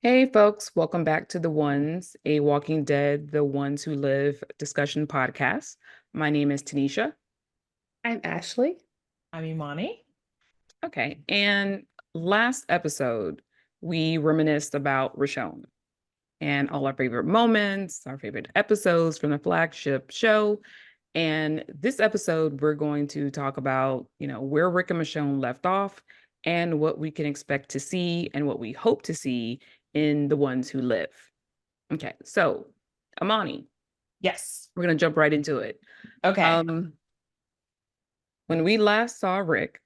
Hey folks, welcome back to The Ones, a Walking Dead, The Ones Who Live discussion podcast. My name is Tanisha. I'm Ashley. I'm Imani. Okay, and last episode, we reminisced about Richonne and all our favorite moments, our favorite episodes from the flagship show. And this episode, we're going to talk about, where Rick and Michonne left off and what we can expect to see and what we hope to see in The Ones Who Live. Okay, so Imani, Yes. we're gonna jump right into it. Okay. When we last saw Rick,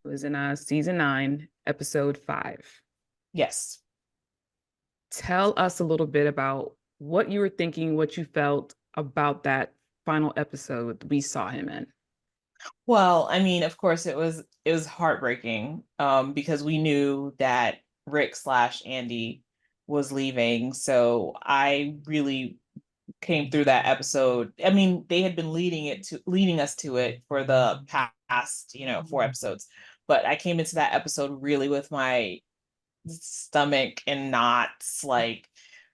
it was in season 9, episode 5. Yes. Tell us a little bit about what you were thinking, what you felt about that final episode we saw him in. Well, I mean, of course it was heartbreaking because we knew that Rick slash Andy was leaving. So I really came through that episode. I mean, they had been leading us to it for the past, 4 episodes. But I came into that episode really with my stomach in knots, like,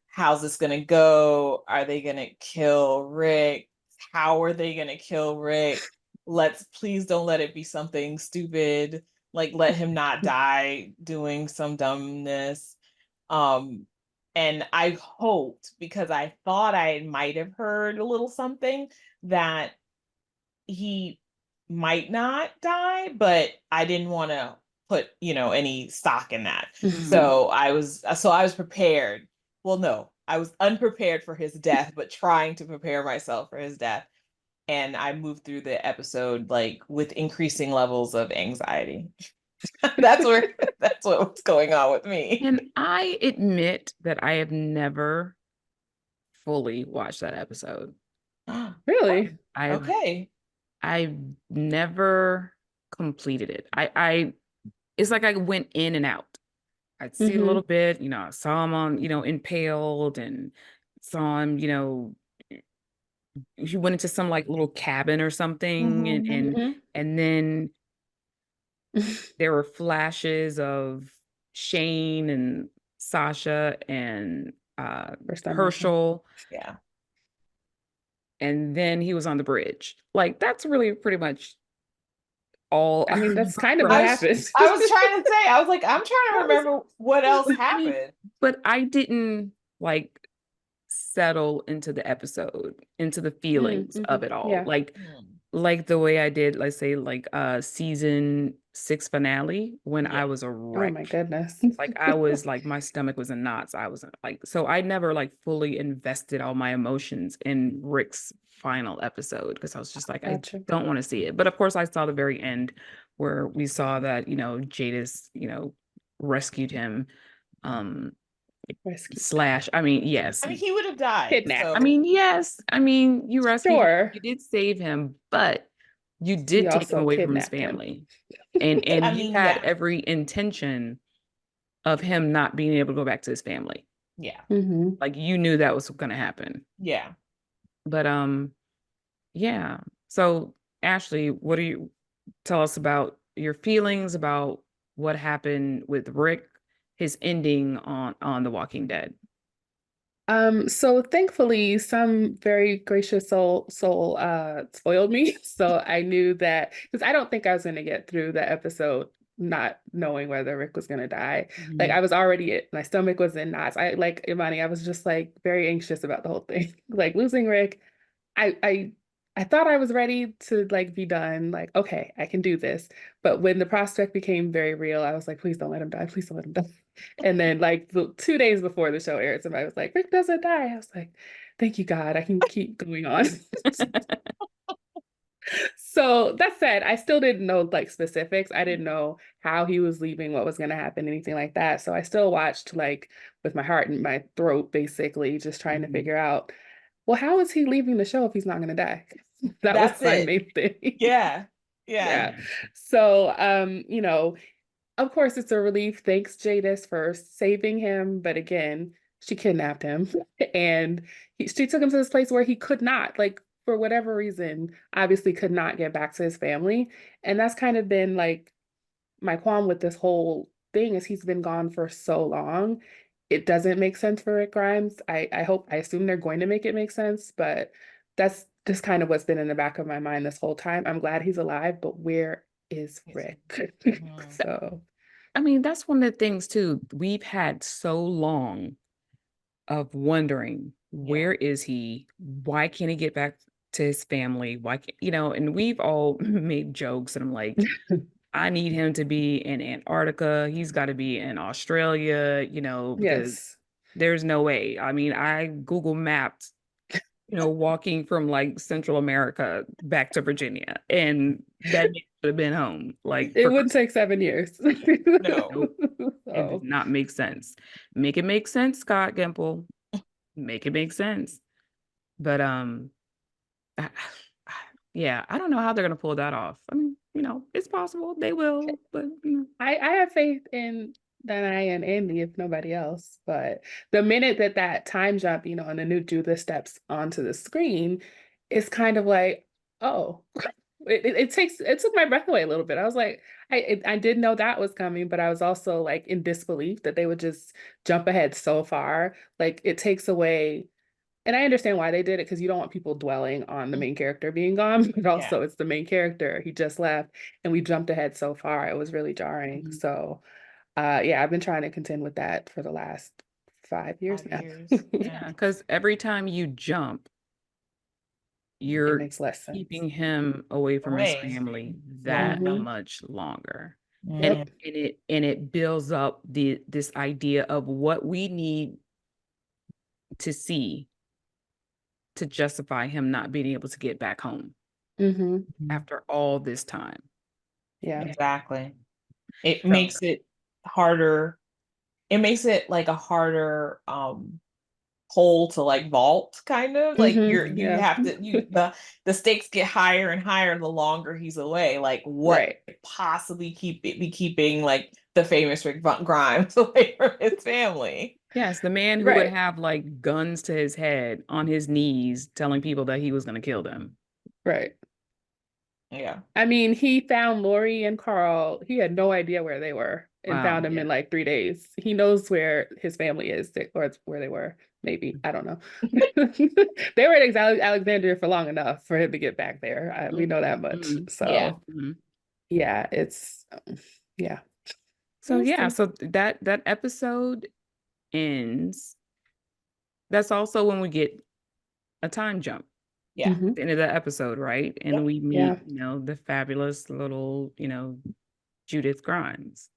how's this gonna go? Are they gonna kill Rick? How are they gonna kill Rick? Please don't let it be something stupid, like let him not die doing some dumbness. um and I hoped, because I thought I might have heard a little something, that he might not die, but I didn't want to put, any stock in that. So I was prepared. Well, no, I was unprepared for his death, but trying to prepare myself for his death. And I moved through the episode like with increasing levels of anxiety. That's what was going on with me. And I admit that I have never fully watched that episode. Really? I've Okay. I've never completed it. I it's like I went in and out. I'd see it a little bit, I saw him on, impaled, and saw him, he went into some like little cabin or something, and Mhm. and and then there were flashes of Shane and Sasha and For some reason. Herschel, Yeah. and then he was on the bridge. Like that's really pretty much all I I mean, that's remember kind of from what I the was happened. I was trying to say, I was like, I'm trying to that was, remember what else I mean, happened. but I didn't like settle into the episode, into the feelings of it all. Yeah. Like the way I did, let's say, like season 6 finale when I Yeah. was a Oh my wreck. goodness. Like I was like my stomach was in knots. I was like, so I never like fully invested all my emotions in Rick's final episode because I was just like, I Gotcha. don't want to see it. But of course I saw the very end where we saw that, Jadis, rescued him. Um Rescue. slash, I mean, yes. I mean, he would have died. Kidnap. I So mean, yes. I mean, you rescued him, Sure. you did save him, but you You did take him also away from his kidnapped him. family. And I you mean, had yeah. every intention of him not being able to go back to his family. Yeah. Like you knew that was going to happen. Yeah. But yeah. So Ashley, what do you tell us about your feelings about what happened with Rick, his ending on The Walking Dead? So thankfully, some very gracious soul spoiled me. So I knew that because I don't think I was gonna get through the episode not knowing whether Rick was gonna die. Like I was already my stomach was in knots. I like Imani, I was just like very anxious about the whole thing. Like losing Rick, I I thought I was ready to like be done, like, okay, I can do this. But when the prospect became very real, I was like, please don't let him die. Please don't let him die. And then like the 2 days before the show aired, somebody was like, Rick doesn't die. I was like, thank you, God. I can keep going on. So that said, I still didn't know like specifics. I didn't know how he was leaving, what was gonna happen, anything like that. So I still watched like with my heart in my throat, basically, just trying to figure out, well, how is he leaving the show if he's not gonna die? That was That's my it. main thing. Yeah. Yeah. Yeah. So of course it's a relief. Thanks, Jadis, for saving him. But again, she kidnapped him and she took him to this place where he could not, like, for whatever reason, obviously could not get back to his family. And that's kind of been like my qualm with this whole thing is he's been gone for so long. it doesn't make sense for Rick Grimes. I assume they're going to make it make sense, but that's just kind of what's been in the back of my mind this whole time. I'm glad he's alive, but where is Rick? Mhm. So I mean, that's one of the things too. We've had so long of wondering, where is he? Why can't he get back to his family? Why can't, and we've all made jokes, and I'm like, I need him to be in Antarctica. He's got to be in Australia, because yes. there's no way. I mean, I Google mapped, walking from like Central America back to Virginia, and that man should have been home. Like, It for wouldn't take 7 years. No. nope, it does So not make sense. Make it make sense, Scott Gimple. Make it make sense. But I- yeah, I don't know how they're gonna pull that off. I mean, it's possible they will, but I have faith in Danai and Andy, if nobody else. But the minute that time jump, and the new Judith steps onto the screen, it's kind of like, oh, it took my breath away a little bit. I was like, I did know that was coming, but I was also like in disbelief that they would just jump ahead so far. Like it takes away. And I understand why they did it because you don't want people dwelling on the main character being gone, but also it's the main character. He just left and we jumped ahead so far. It was really jarring. Mhm. So yeah, I've been trying to contend with that for the last 5 years 5 years. now. Yeah, because every time you jump, It you're makes less sense. keeping him away from his Away family that longer. much longer. And Mhm. Yep. it builds up this idea of what we need to see to justify him not being able to get back home hmm after all this time. Yeah. Exactly. It So makes it harder. It makes it like a harder hole to like vault, kind of like you Yeah. have to the stakes get higher and higher the longer he's away. Like what Right. could possibly be keeping like the famous Rick Grimes away from his family? yes, the man who would Right. have like guns to his head on his knees telling people that he was going to kill them. Right. Yeah. I mean, he found Lori and Carl. He had no idea where they were and Wow. found them Yeah. in like 3 days. He knows where his family is, or it's where they were. Maybe. I don't know. They were at Alexandria for long enough for him to get back there. We know that much. Mhm. Yeah. So, Mhm. yeah, it's, yeah. So We'll yeah, see. so that episode ends. That's also when we get a time jump. Yeah. Mhm. The end of the episode, right? And Yep. we Yeah. meet, the fabulous little, Judith Grimes.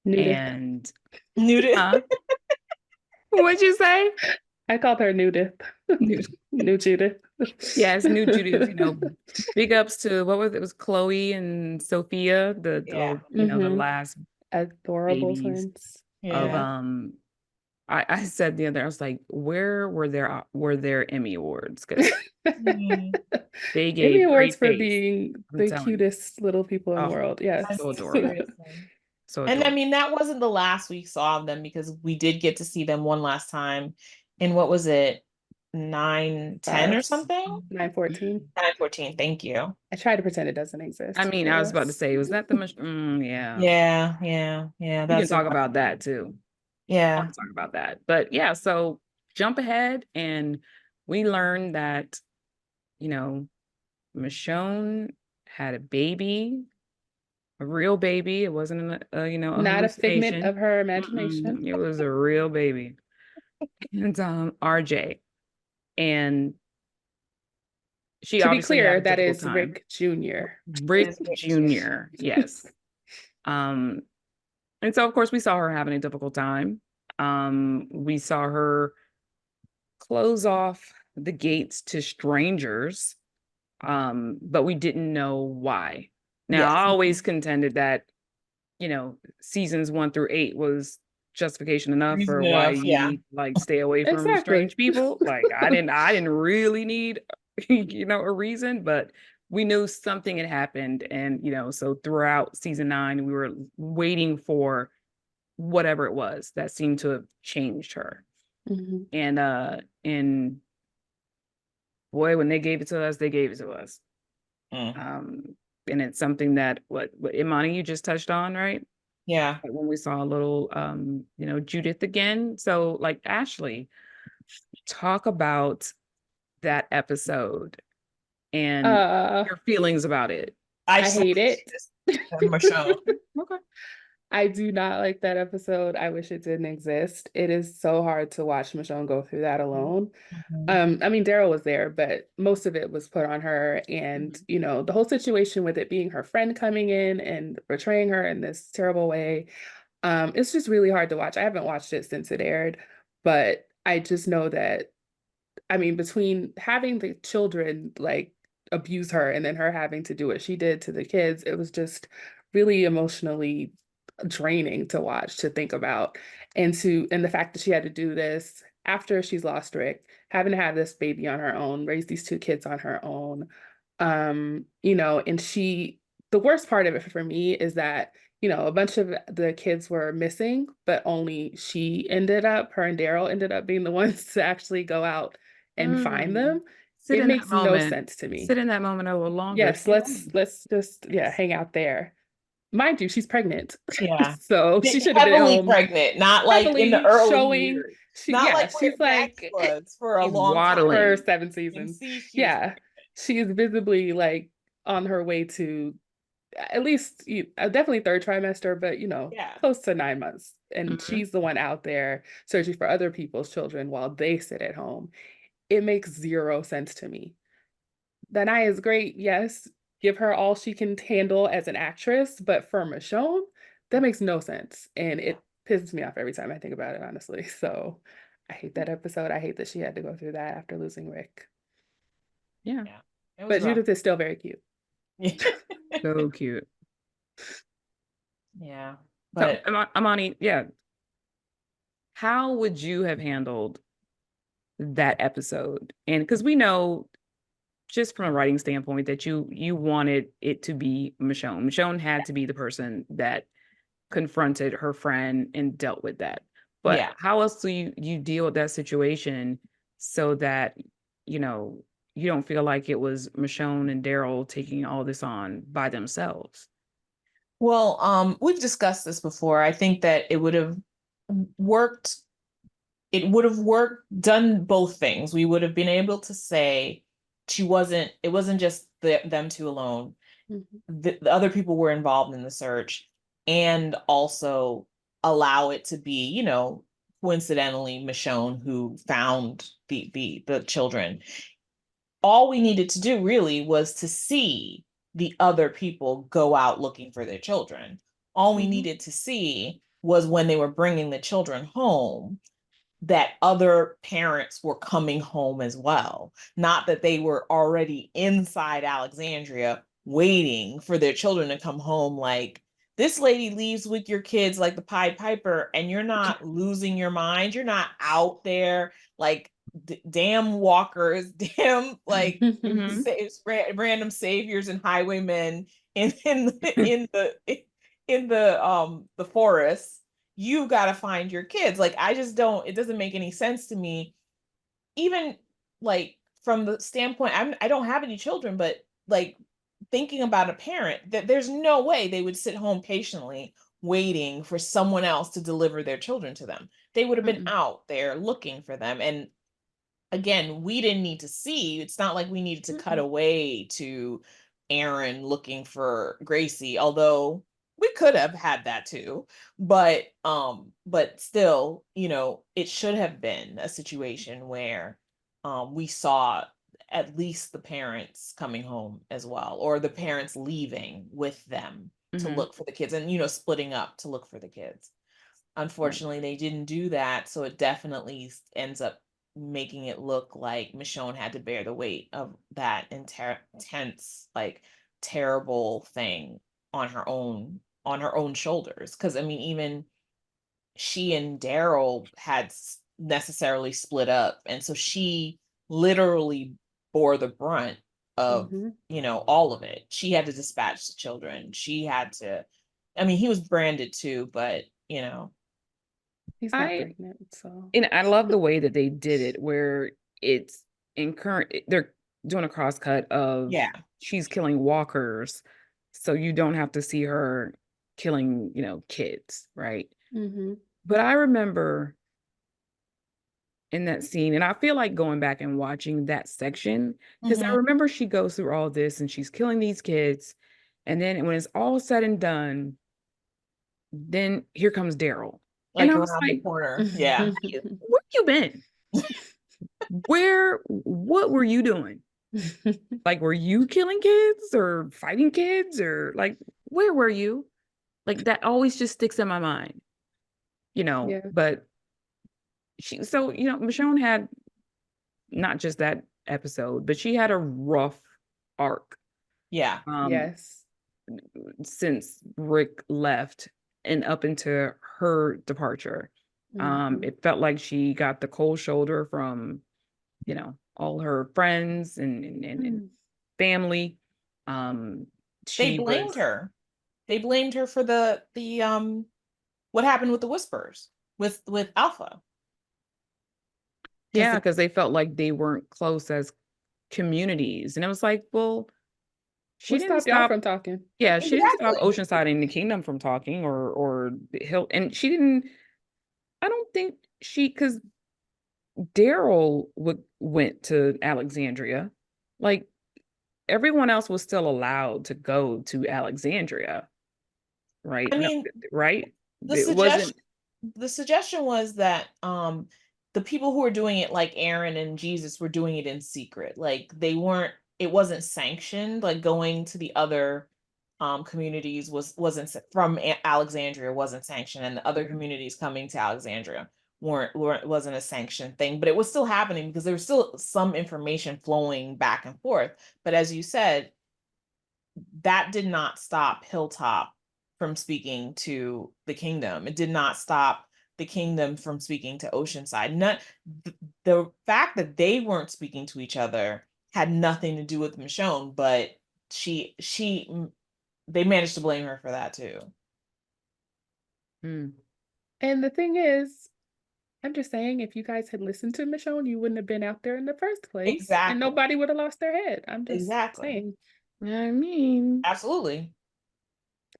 Nudith. And Nudist. huh? What'd you say? I called her Nudith. New- New Judith. Yes, new Judith, big ups to what was it? It was Chloe and Sophia, the Yeah. little, the hmm last Adorable babies twins. of Yeah. I said the other, I was like, where were their Emmy Awards? Because Mhm. they Emmy gave Awards great for face. being I'm the telling you. cutest little people in the Oh, world. Yes. so I mean, adorable. seriously. So And I adorable. mean, that wasn't the last we saw of them because we did get to see them one last time in what was it, 9-10 or something? 914. 9-14. Thank you. I try to pretend it doesn't I exist, mean, but I was about to yes. say, was that the yeah. Yeah, yeah, yeah. We can That's talk about about that too. I yeah, want to talk about that. But yeah, so jump ahead and we learned that, you know, Michonne had a baby, a real baby. It wasn't a Not a figment hallucination. of her Mm-mm, imagination. it was a real baby. And RJ. And she To be obviously had clear, a that difficult is time. Rick Jr. it Rick is Rick too. Jr., yes. Um, and so of course we saw her having a difficult time. We saw her close off the gates to strangers, but we didn't know why. Now, Yes. I always contended that, seasons 1 through 8 was justification enough Reason for why enough. you Yeah. need like stay away from Exactly. strange people. Like I didn't really need, a reason, but we knew something had happened. And, so throughout season 9, we were waiting for whatever it was that seemed to have changed her. Mhm. And boy, when they gave it to us, they gave it to us. Mm. Um, and it's something that what Imani you just touched on, right? Yeah. like when we saw a little Judith again. So like Ashley, talk about that episode and Uh, your feelings about it. I I just hate it. Michonne. Okay. I do not like that episode. I wish it didn't exist. It is so hard to watch Michonne go through that alone. Mhm. I mean, Daryl was there, but most of it was put on her. And, Mhm. the whole situation with it being her friend coming in and betraying her in this terrible way, it's just really hard to watch. I haven't watched it since it aired, but I just know that, I mean, between having the children like abuse her and then her having to do what she did to the kids, it was just really emotionally draining to watch, to think about. And the fact that she had to do this after she's lost Rick, having to have this baby on her own, raise these two kids on her own. And the worst part of it for me is that, a bunch of the kids were missing, but only her and Daryl ended up being the ones to actually go out and find Mm. them. Sit It in that makes no moment. sense to me. Sit in that moment a little longer. Yes, Stay home. let's just Yes. hang out there. Mind you, she's pregnant. Yeah. So she should have been at Heavily home pregnant, not like in the heavily early showing years. Not like where she's Max like was for a She's long time. for waddling. 7 seasons. See, she was Yeah. She is visibly like on her way to at least definitely third trimester, but yeah. close to 9 months. And Mhm. she's the one out there searching for other people's children while they sit at home. It makes zero sense to me. Danai is great, yes. Give her all she can handle as an actress, but for Michonne, that makes no sense. And it pisses me off every time I think about it, honestly. So I hate that episode. I hate that she had to go through that after losing Rick. Yeah. Yeah. It was But rough. Judith is still very cute. So cute. Yeah. So But Imani, yeah. How would you have handled that episode? And because we know just from a writing standpoint that you wanted it to be Michonne. Michonne had to be the person that confronted her friend and dealt with that. But yeah. how else do you deal with that situation so that you know you don't feel like it was Michonne and Daryl taking all this on by themselves? Well, we've discussed this before. I think that worked, it would have worked, done both things. We would have been able to say it wasn't just them two alone. Mhm. The other people were involved in the search, and also allow it to be, coincidentally Michonne who found the children. All we needed to do really was to see the other people go out looking for their children. All we Mhm. needed to see was when they were bringing the children home, that other parents were coming home as well. Not that they were already inside Alexandria waiting for their children to come home. Like, this lady leaves with your kids like the Pied Piper, and you're not losing your mind. You're not out there like damn walkers, damn like Mhm. random saviors and highwaymen in the forest. You got to find your kids. Like, I just don't, it doesn't make any sense to me. Even like from the standpoint, I don't have any children, but like thinking about a parent, that there's no way they would sit home patiently waiting for someone else to deliver their children to them. They would have been Mm-mm. out there looking for them. And again, we didn't need to see. It's not like we needed to cut Mm-mm. away to Aaron looking for Gracie, although we could have had that too. But still, it should have been a situation where we saw at least the parents coming home as well, or the parents leaving with them to Mhm. look for the kids, and splitting up to look for the kids. Right. Unfortunately, they didn't do that, so it definitely ends up making it look like Michonne had to bear the weight of that intense, like terrible thing on her own shoulders. Because I mean, even she and Daryl had necessarily split up, and so she literally bore the brunt of Mhm. all of it. She had to dispatch the children. She had to. I mean, he was branded too, but He's not I pregnant, so. and I love the way that they did it, where it's in current. They're doing a cross cut of yeah. she's killing walkers, so you don't have to see her killing, kids, right? Mm-hmm. But I remember in that scene, and I feel like going back and watching that section, because I Mhm. remember she goes through all this and she's killing these kids. And then when it's all said and done, then here comes Daryl. And Like I was around the like, corner. Yeah. where you been? What were you doing? Like, were you killing kids or fighting kids or like, where were you? Like, that always just sticks in my mind, Yeah. but Michonne had not just that episode, but she had a rough arc, Yeah. um, Yes. since Rick left and up into her departure. Mm-hmm. It felt like she got the cold shoulder from, all her friends and Mm. family. Um, They she blamed was, her. They blamed her for the what happened with the whispers with Alpha. Because yeah, because they felt like they weren't close as communities. And it was like, well, she What didn't stopped y'all stop. from talking? Yeah, she didn't stop exactly. Oceanside and the Kingdom from talking or the Hill. And she didn't, I don't think because Daryl went to Alexandria. Like everyone else was still allowed to go to Alexandria, right? I No, mean, right? the It wasn't suggestion the suggestion was that the people who were doing it, like Aaron and Jesus, were doing it in secret. Like they weren't, it wasn't sanctioned. Like going to the other communities wasn't from Alexandria wasn't sanctioned, and the other communities coming to Alexandria weren't wasn't a sanctioned thing. But it was still happening because there was still some information flowing back and forth. But as you said, that did not stop Hilltop from speaking to the Kingdom. It did not stop the Kingdom from speaking to Oceanside. Not the fact that they weren't speaking to each other had nothing to do with Michonne, but she they managed to blame her for that too. mm, And the thing is, I'm just saying, if you guys had listened to Michonne, you wouldn't have been out there in the first place, and Exactly. nobody would have lost their head. I'm just Exactly. saying. I mean, Absolutely.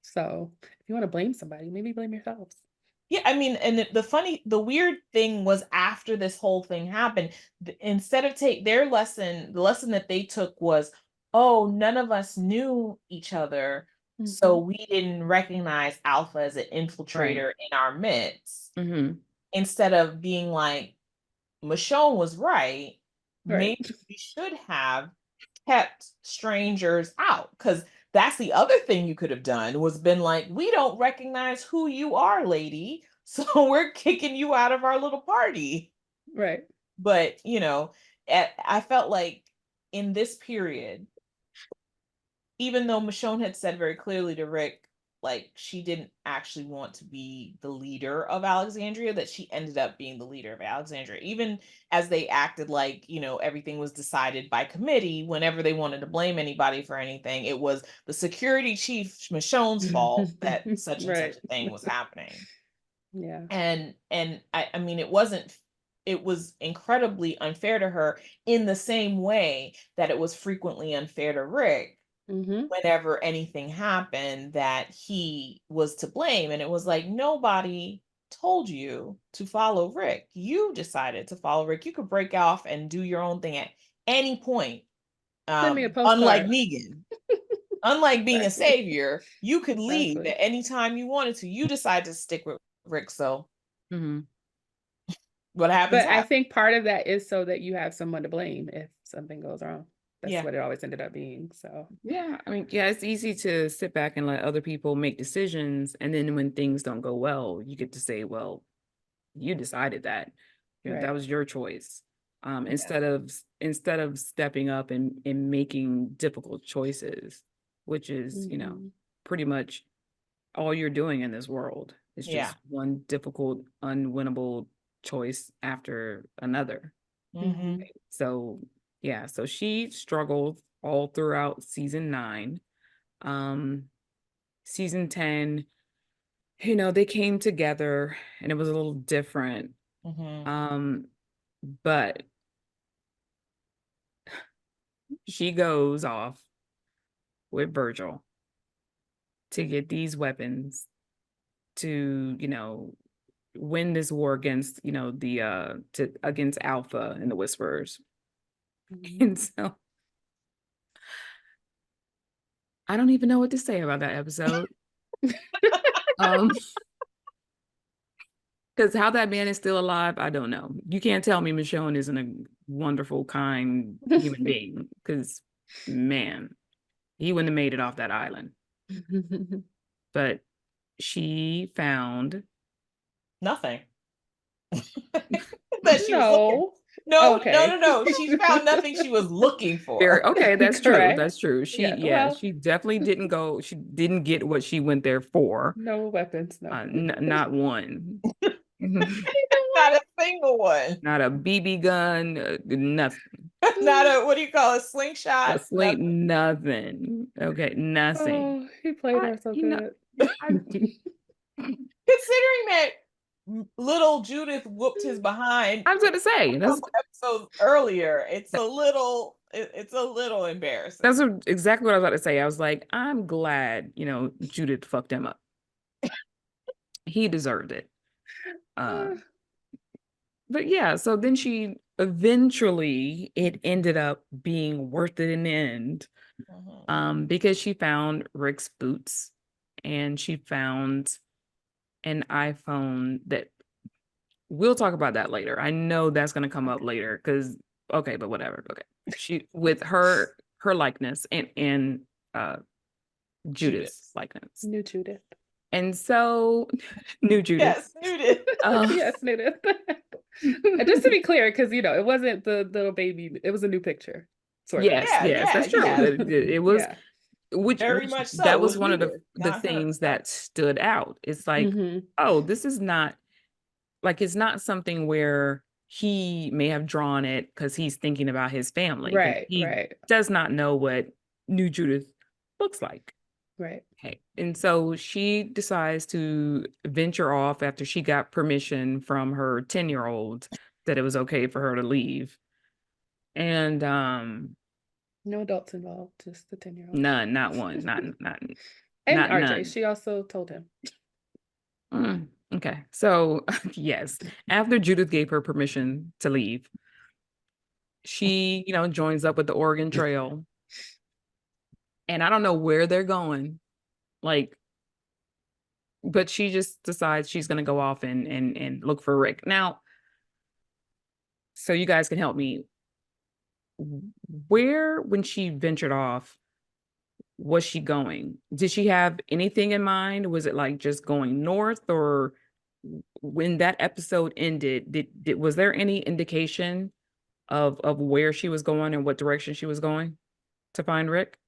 So, if you want to blame somebody, maybe blame yourselves. Yeah, I mean, and the weird thing was after this whole thing happened, instead of take their lesson, the lesson that they took was, oh, none of us knew each other, so Mm-hmm. we didn't recognize Alpha as an right. infiltrator in our midst. Hmm. Instead of being like, Michonne was right, Right. maybe we should have kept strangers out, because that's the other thing you could have done was been like, we don't recognize who you are, lady, so we're kicking you out of our little party. Right. But I felt like in this period, even though Michonne had said very clearly to Rick, like she didn't actually want to be the leader of Alexandria, that she ended up being the leader of Alexandria. Even as they acted like, everything was decided by committee, whenever they wanted to blame anybody for anything, it was the security chief, Michonne's fault that such and such Right. a thing was happening. Yeah. And I mean, it was incredibly unfair to her in the same way that it was frequently unfair to Rick Mm-hmm. whenever anything happened that he was to blame. And it was like, nobody told you to follow Rick. You decided to follow Rick. You could break off and do your own thing at any point. Send me a Unlike postcard. Negan, unlike being a Exactly. savior, you could leave Exactly. at any time you wanted to. You decide to stick with Rick. So Hmm. what happens, But I happens. think part of that is so that you have someone to blame if something goes wrong. That's Yeah. what it always ended up being. So, Yeah, I mean, yeah, it's easy to sit back and let other people make decisions, and then when things don't go well, you get to say, "Well, you decided that. That right. was your choice." Yeah. Instead of stepping up and making difficult choices, which is, Mm-hmm. pretty much all you're doing in this world. It's Yeah. just one difficult, unwinnable choice after another. Hmm. Mm-hmm. So yeah, so she struggled all throughout season 9. Um, season 10, they came together and it was a little different. Hmm. Um, but she goes off with Virgil to get these weapons to, win this war against, against Alpha and the Whisperers. And so I don't even know what to say about that episode. Because how that man is still alive, I don't know. You can't tell me Michonne isn't a wonderful, kind human being. Because, man, he wouldn't have made it off that island. But she found nothing. That she was looking. Okay. No. She found nothing she was looking for. Okay, that's true. Correct. That's true. Yeah, She definitely didn't go. She didn't get what she went there for. No weapons, no. Not one. Not a single one. Not a BB gun, nothing. Not a, what do you call it, slingshot? A sling, nothing. Okay, nothing. Oh, he played her so good. Considering that little Judith whooped his behind. I was going to say that's episodes earlier. It's a little embarrassing. That's exactly what I was about to say. I was like, I'm glad, Judith fucked him up. He deserved it. But yeah, so then she eventually, it ended up being worth it in the end. Because she found Rick's boots and she found an iPhone that we'll talk about that later. I know that's going to come up later because, okay, but whatever. Okay. She, with her likeness and Judith's likeness. New Judith. And so, new Judith. Yes, Judith. Yes, Judith. Just to be clear, because, it wasn't the little baby. It was a new picture. Sort of. Yes, that's true. It was, which very much so. That was one of the things that stood out. It's like, oh, this is not, like, it's not something where he may have drawn it because he's thinking about his family. Right, he right. does not know what New Judith looks like. Right. Okay. And so she decides to venture off after she got permission from her 10-year-old that it was okay for her to leave. And no adults involved, just the 10-year-old. None, not one, not and not RJ, none. She also told him. Okay. So yes, after Judith gave her permission to leave, she, joins up with the Oregon Trail. And I don't know where they're going, like, but she just decides she's going to go off and look for Rick. Now, so you guys can help me. Where, when she ventured off, was she going? Did she have anything in mind? Was it like just going north, or when that episode ended, was there any indication of where she was going and what direction she was going to find Rick?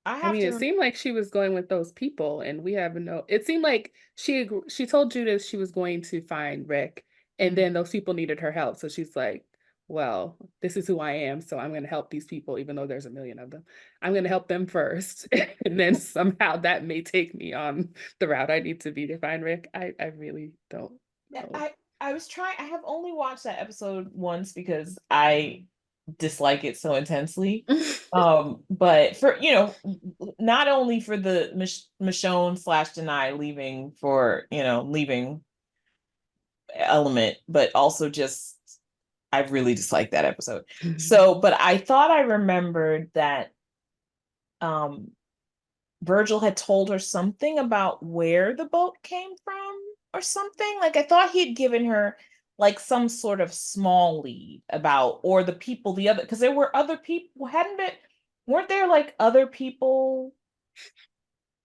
I mean, it seemed like she was going with those people, and we have it seemed like she told Judith she was going to find Rick, and then those people needed her help. So she's like, well, this is who I am, so I'm going to help these people, even though there's a million of them. I'm going to help them first, and then somehow that may take me on the route I need to be to find Rick. I really don't know. I was trying, I have only watched that episode once because I dislike it so intensely. But for, not only for the Michonne / Denai leaving element, but also just I really disliked that episode. So, but I thought I remembered that Virgil had told her something about where the boat came from or something. Like, I thought he had given her like some sort of small lead about, or the people, because there were other people, weren't there like other people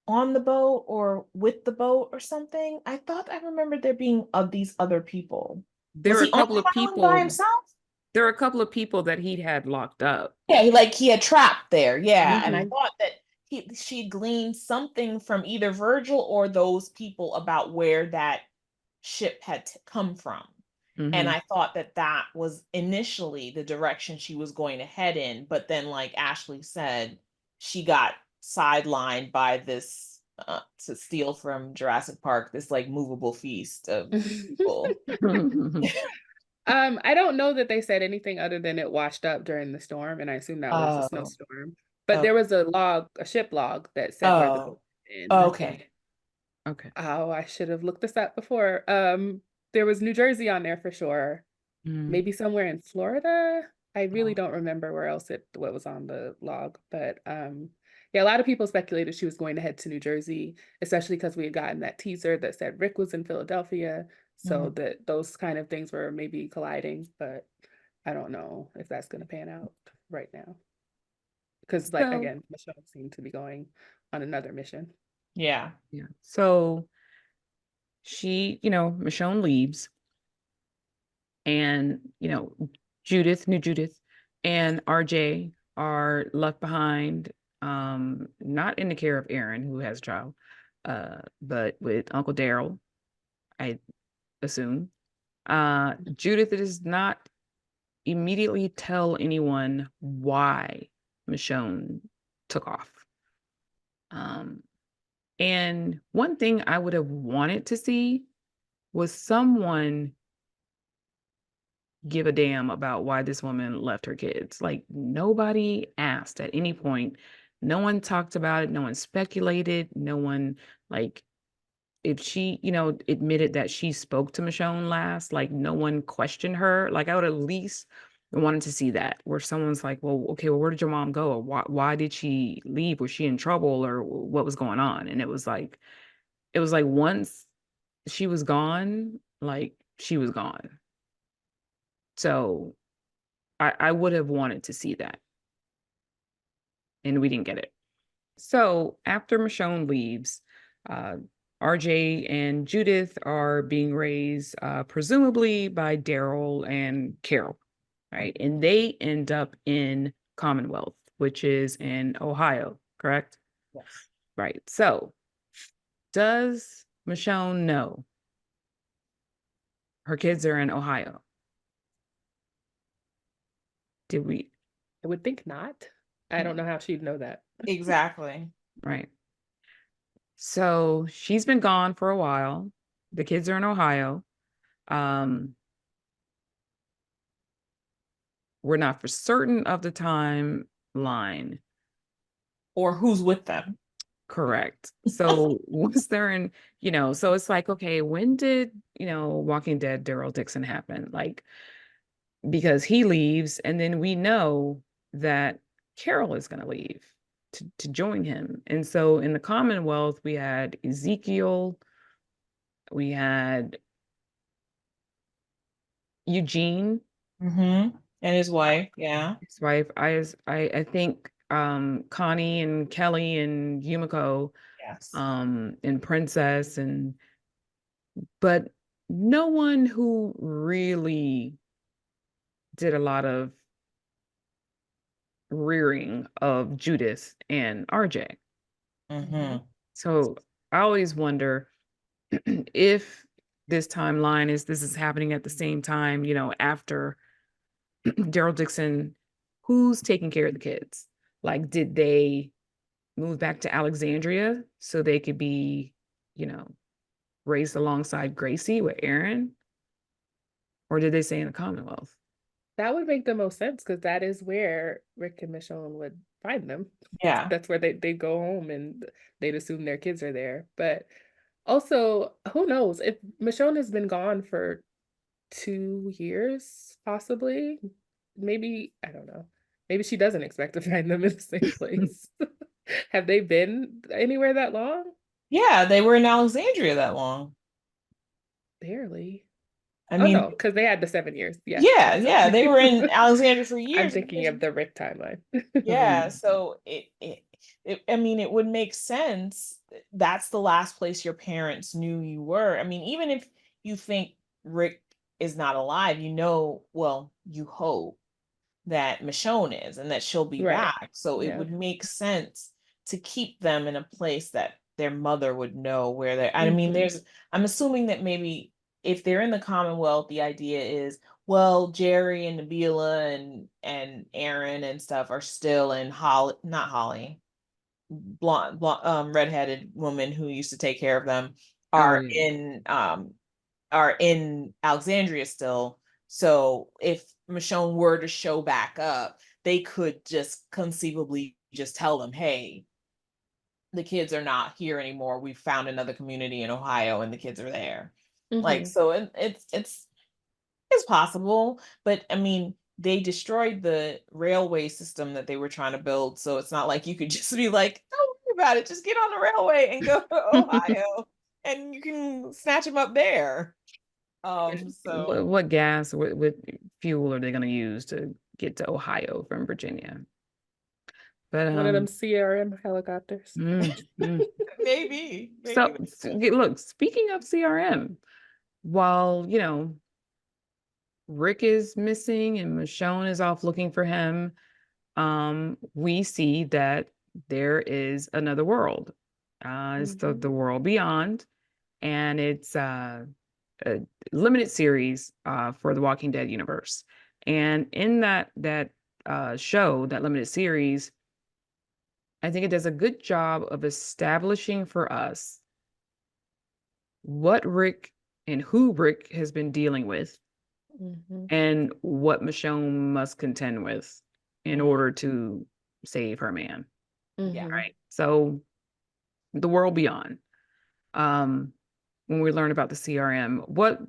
on the boat or with the boat or something? I thought I remembered there being these other people. There were a couple of people by himself. There were a couple of people that he'd had locked up. Yeah, he had trapped there. Yeah, and I thought that she gleaned something from either Virgil or those people about where that ship had come from. And I thought that was initially the direction she was going to head in, but then, like Ashley said, she got sidelined by this to steal from Jurassic Park, this like movable feast of people. I don't know that they said anything other than it washed up during the storm, and I assume that was a snowstorm. But there was a ship log that said where the boat was in. Okay. Okay. Oh, I should have looked this up before. There was New Jersey on there for sure. Mm. Maybe somewhere in Florida. I really Oh. don't remember where else what was on the log, but yeah, a lot of people speculated she was going to head to New Jersey, especially because we had gotten that teaser that said Rick was in Philadelphia, so Mhm. that those kind of things were maybe colliding, but I don't know if that's going to pan out right now. Because like So, again, Michonne seemed to be going on another mission. Yeah. yeah. So she, Michonne leaves, and, new Judith and RJ are left behind, not in the care of Aaron, who has a child, but with Uncle Daryl, I assume. Judith does not immediately tell anyone why Michonne took off. And one thing I would have wanted to see was someone give a damn about why this woman left her kids. Like, nobody asked at any point. No one talked about it. No one speculated. No one, like, if she, admitted that she spoke to Michonne last, like, no one questioned her. Like, I would at least wanted to see that, where someone's like, well, okay, well, where did your mom go? Or why did she leave? Was she in trouble, or what was going on? And it was like once she was gone, like, she was gone. So I would have wanted to see that, and we didn't get it. So after Michonne leaves, uh, RJ and Judith are being raised, presumably by Daryl and Carol, right? And they end up in Commonwealth, which is in Ohio, correct? Yes. Right. So does Michonne know her kids are in Ohio? Did we? I would think not. I don't know how she'd know that. Exactly. Right. So she's been gone for a while. The kids are in Ohio. Um, we're not for certain of the timeline. Or who's with them. Correct. So once they're in, so it's like, okay, when did, Walking Dead Daryl Dixon happen? Like, because he leaves, and then we know that Carol is going to leave to join him. And so in the Commonwealth, we had Ezekiel, we had Eugene, Mm-hmm. And his wife. Yeah. his wife. I think Connie and Kelly and Yumiko, Yes. and Princess, but no one who really did a lot of rearing of Judith and RJ. Mm-hmm. So I always wonder if this is happening at the same time, after Daryl Dixon, who's taking care of the kids? Like, did they move back to Alexandria so they could be, you know, raised alongside Gracie with Aaron? Or did they stay in the Commonwealth? That would make the most sense because that is where Rick and Michonne would find them. Yeah. That's where they go home and they'd assume their kids are there. But also, who knows if Michonne has been gone for 2 years, possibly. Maybe, I don't know. Maybe she doesn't expect to find them in the same place. Have they been anywhere that long? Yeah, they were in Alexandria that long. Barely. I Oh mean, no, because they had the 7 years. Yes, yeah, I'm yeah, they sorry. were in Alexandria for I'm years and thinking years. of the Rick timeline. Yeah, so I mean, it would make sense. That's the last place your parents knew you were. I mean, even if you think Rick is not alive, well, you hope that Michonne is and that she'll be Right. back. So it Yeah. would make sense to keep them in a place that their mother would know where they're. I mean, Mhm. I'm assuming that maybe if they're in the Commonwealth, the idea is, well, Jerry and Nabila and Aaron and stuff are still in Holly, not Holly, blonde, redheaded woman who used to take care of them Oh, are yeah. in Alexandria still. So if Michonne were to show back up, they could just conceivably just tell them, hey, the kids are not here anymore. We found another community in Ohio and the kids are there. Like, Mhm. so it's possible, but I mean, they destroyed the railway system that they were trying to build. So it's not like you could just be like, don't worry about it. Just get on the railway and go to Ohio and you can snatch them up there. So What gas, what fuel are they going to use to get to Ohio from Virginia? But One of them CRM helicopters. mm. maybe So that's look, speaking of CRM, while Rick is missing and Michonne is off looking for him, we see that there is another world. It's the Mhm. world beyond, and it's a limited series for the Walking Dead universe. And in that show, that limited series, I think it does a good job of establishing for us what Rick and who Rick has been dealing with Mhm. and what Michonne must contend with in order to save her man. yeah. Mhm. Right. So the world beyond. Um, when we learn about the CRM, what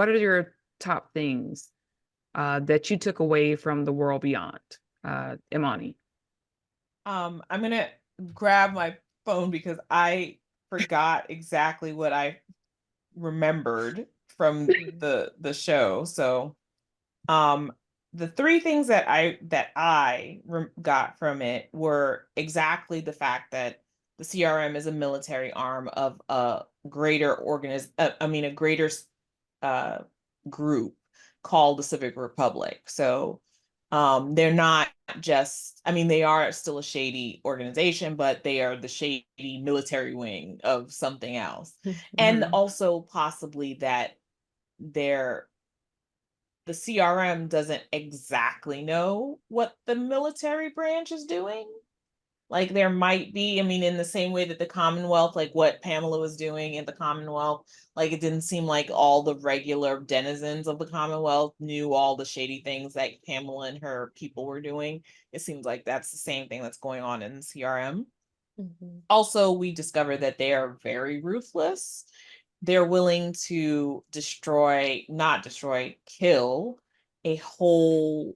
are your top things that you took away from the world beyond, Imani? I'm gonna grab my phone because I forgot exactly what I remembered from the show. So um the three things that I got from it were exactly the fact that the CRM is a military arm of a greater a greater uh group called the Civic Republic. So they're not just, I mean, they are still a shady organization, but they are the shady military wing of something else. And Mhm. also possibly that they're the CRM doesn't exactly know what the military branch is doing. Like there might be, I mean, in the same way that the Commonwealth, like what Pamela was doing in the Commonwealth, like it didn't seem like all the regular denizens of the Commonwealth knew all the shady things that Pamela and her people were doing. It seems like that's the same thing that's going on in the CRM. Mhm. Also, we discover that they are very ruthless. They're willing to not destroy, kill a whole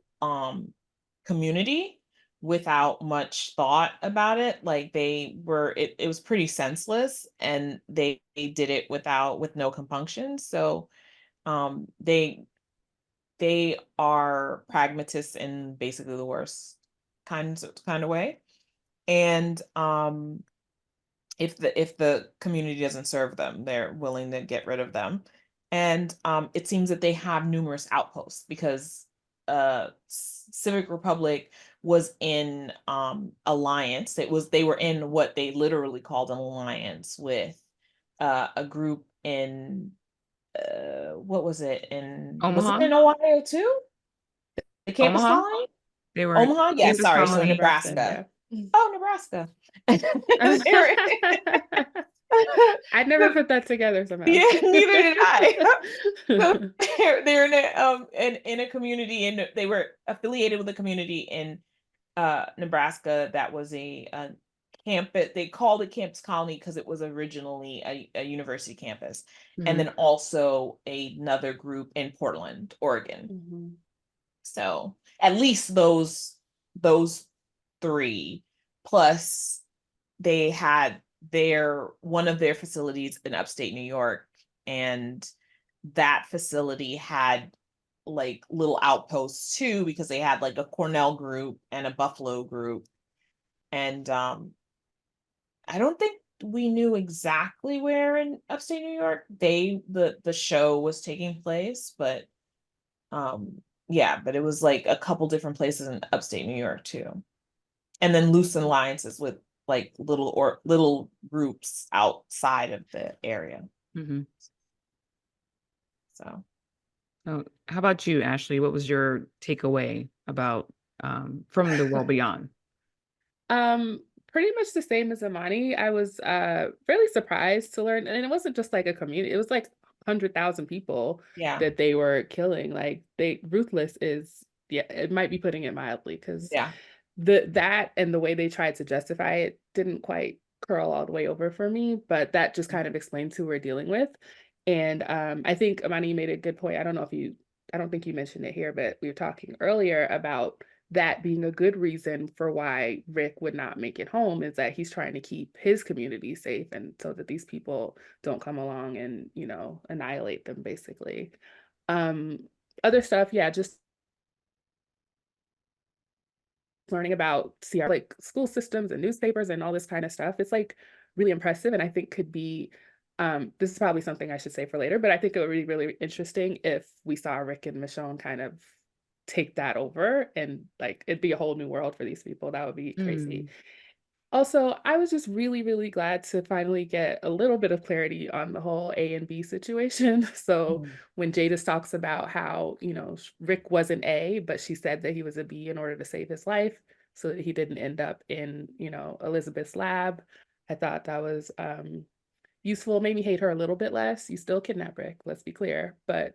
community without much thought about it. Like it was pretty senseless and they did it with no compunction. So um they they are pragmatists in basically the worst kind of way. And if the community doesn't serve them, they're willing to get rid of them. And it seems that they have numerous outposts because Civic Republic was in alliance. They were in what they literally called an alliance with a group in what was it Omaha, in Ohio too? The campus Omaha. colony? They were Omaha? Yes, campus sorry. So colony. Nebraska, Nebraska. yeah. Oh, Nebraska. They were I never put that together somehow. yeah, neither did I. So they're in a community and they were affiliated with a community in Nebraska that was a campus. They called it campus colony because it was originally a university campus, and Mhm. then also another group in Portland, Oregon. Mhm. So at least those three, plus they had one of their facilities in upstate New York, and that facility had like little outposts too because they had like a Cornell group and a Buffalo group. And I don't think we knew exactly where in upstate New York the show was taking place, but yeah, but it was like a couple different places in upstate New York too. And then loose alliances with like little groups outside of the area. Mhm. So Oh, how about you, Ashley? What was your takeaway about from the world beyond? Pretty much the same as Imani. I was really surprised to learn, and it wasn't just like a community, it was like 100,000 people yeah, that they were killing. Like they ruthless is, yeah, it might be putting it mildly because yeah, that and the way they tried to justify it didn't quite curl all the way over for me, but that just kind of explains who we're dealing with. And I think Imani made a good point. I don't think you mentioned it here, but we were talking earlier about that being a good reason for why Rick would not make it home, is that he's trying to keep his community safe and so that these people don't come along and, annihilate them basically. Um, Other stuff, yeah, just learning about CR, like school systems and newspapers and all this kind of stuff. It's like really impressive, and I think could be this is probably something I should say for later, but I think it would be really interesting if we saw Rick and Michonne kind of take that over, and like it'd be a whole new world for these people. That would be crazy. Also, I was just really, really glad to finally get a little bit of clarity on the whole A and B situation. So when Jadis talks about how, Rick was an A, but she said that he was a B in order to save his life so that he didn't end up in, Elizabeth's lab. I thought that was useful, made me hate her a little bit less. You still kidnap Rick, let's be clear, but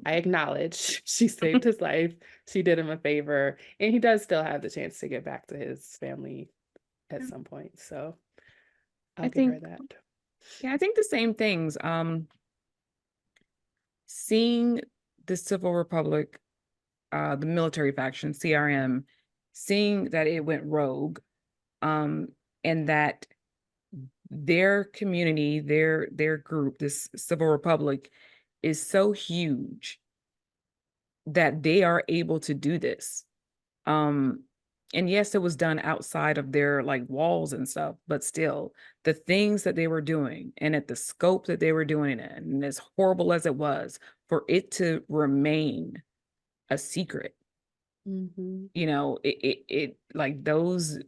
I acknowledge she saved his life. She did him a favor, and he does still have the chance to get back to his family at some point. So I'll give her that. Yeah, I think the same things. Seeing the Civil Republic, the military faction, CRM, seeing that it went rogue, and that their community, their group, this Civil Republic, is so huge that they are able to do this. And yes, it was done outside of their like walls and stuff, but still, the things that they were doing and at the scope that they were doing it, and as horrible as it was, for it to remain a secret, it like those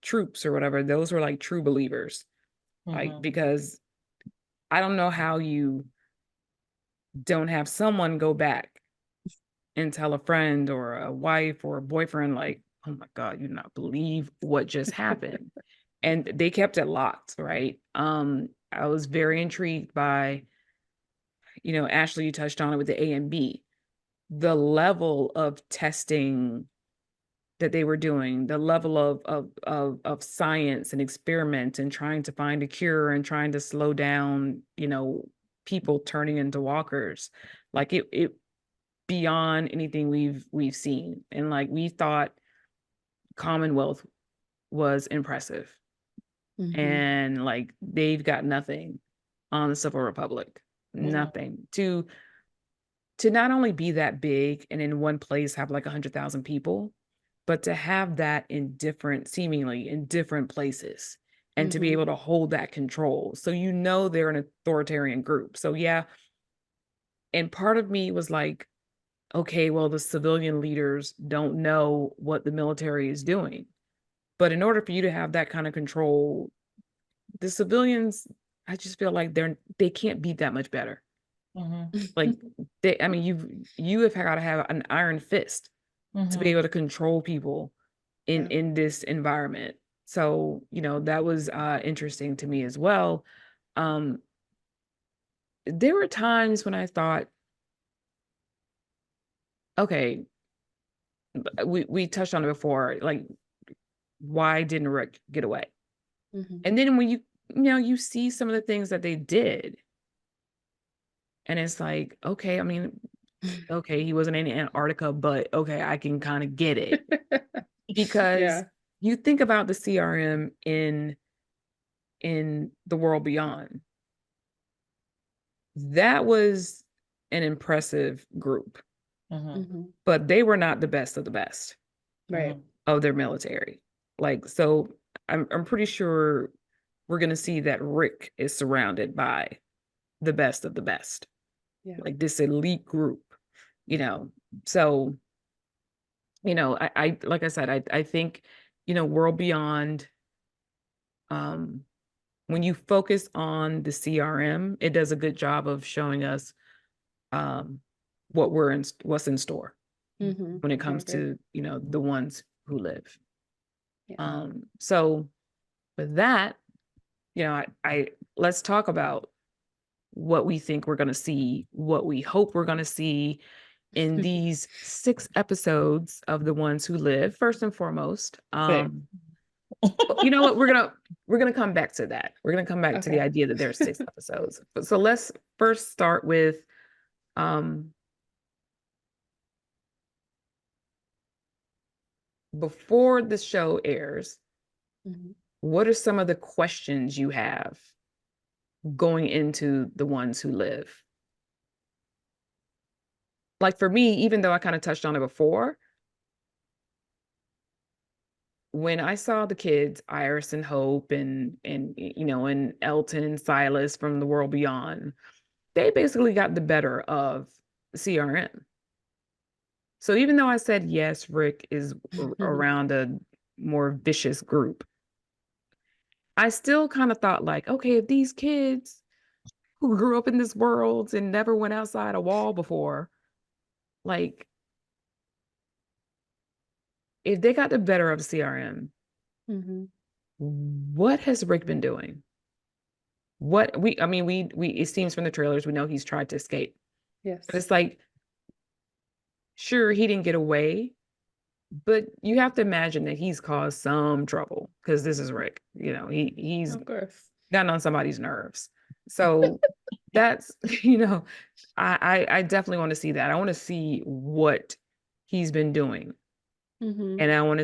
troops or whatever, those were like true believers. Like, because I don't know how you don't have someone go back and tell a friend or a wife or a boyfriend, like, oh my God, you do not believe what just happened. And they kept it locked, right? I was very intrigued by, Ashley, you touched on it with the A and B, the level of testing that they were doing, the level of science and experiment and trying to find a cure and trying to slow down, people turning into walkers. Like it beyond anything we've seen. And like we thought Commonwealth was impressive. And like they've got nothing on the Civil Republic. Nothing. To not only be that big and in one place have like 100,000 people, but to have that seemingly in different places, and to be able to hold that control. So they're an authoritarian group. So yeah. And part of me was like, okay, well, the civilian leaders don't know what the military is doing. But in order for you to have that kind of control, the civilians, I just feel like they can't be that much better. Like you have got to have an iron fist to be able to control people in this environment. So, that was interesting to me as well. There were times when I thought, okay, we touched on it before, like, why didn't Rick get away? And then when you see some of the things that they did, and it's like, okay, I mean, okay, he wasn't in Antarctica, but okay, I can kind of get it. Because you think about the CRM in the world beyond. That was an impressive group. But they were not the best of the best of their military. Like, so I'm pretty sure we're going to see that Rick is surrounded by the best of the best. Like this elite group, So, I like I said, I think, World Beyond, when you focus on the CRM, it does a good job of showing us what's in store when it comes to, the ones who live. So with that, I let's talk about what we think we're going to see, what we hope we're going to see, in these 6 episodes of The Ones Who Live, first and foremost. You know what? We're gonna come back to that. We're gonna come back to the Okay. idea that there's 6 episodes. So let's first start with before the show airs, Mhm. what are some of the questions you have going into The Ones Who Live? Like for me, even though I kind of touched on it before, when I saw the kids, Iris and Hope and you know, and Elton and Silas from The World Beyond, they basically got the better of CRM. So even though I said yes, Rick is around a more vicious group, I still kind of thought like, okay, if these kids who grew up in this world and never went outside a wall before, like if they got the better of CRM, Mhm. what has Rick been doing? What we I mean, we it seems from the trailers, we know he's tried to escape. But Yes. it's like, sure, he didn't get away, but you have to imagine that he's caused some trouble because this is Rick. You know, he's Of course. gotten on somebody's nerves. So that's, you know, I definitely want to see that. I want to see what he's been doing. Mhm. And I want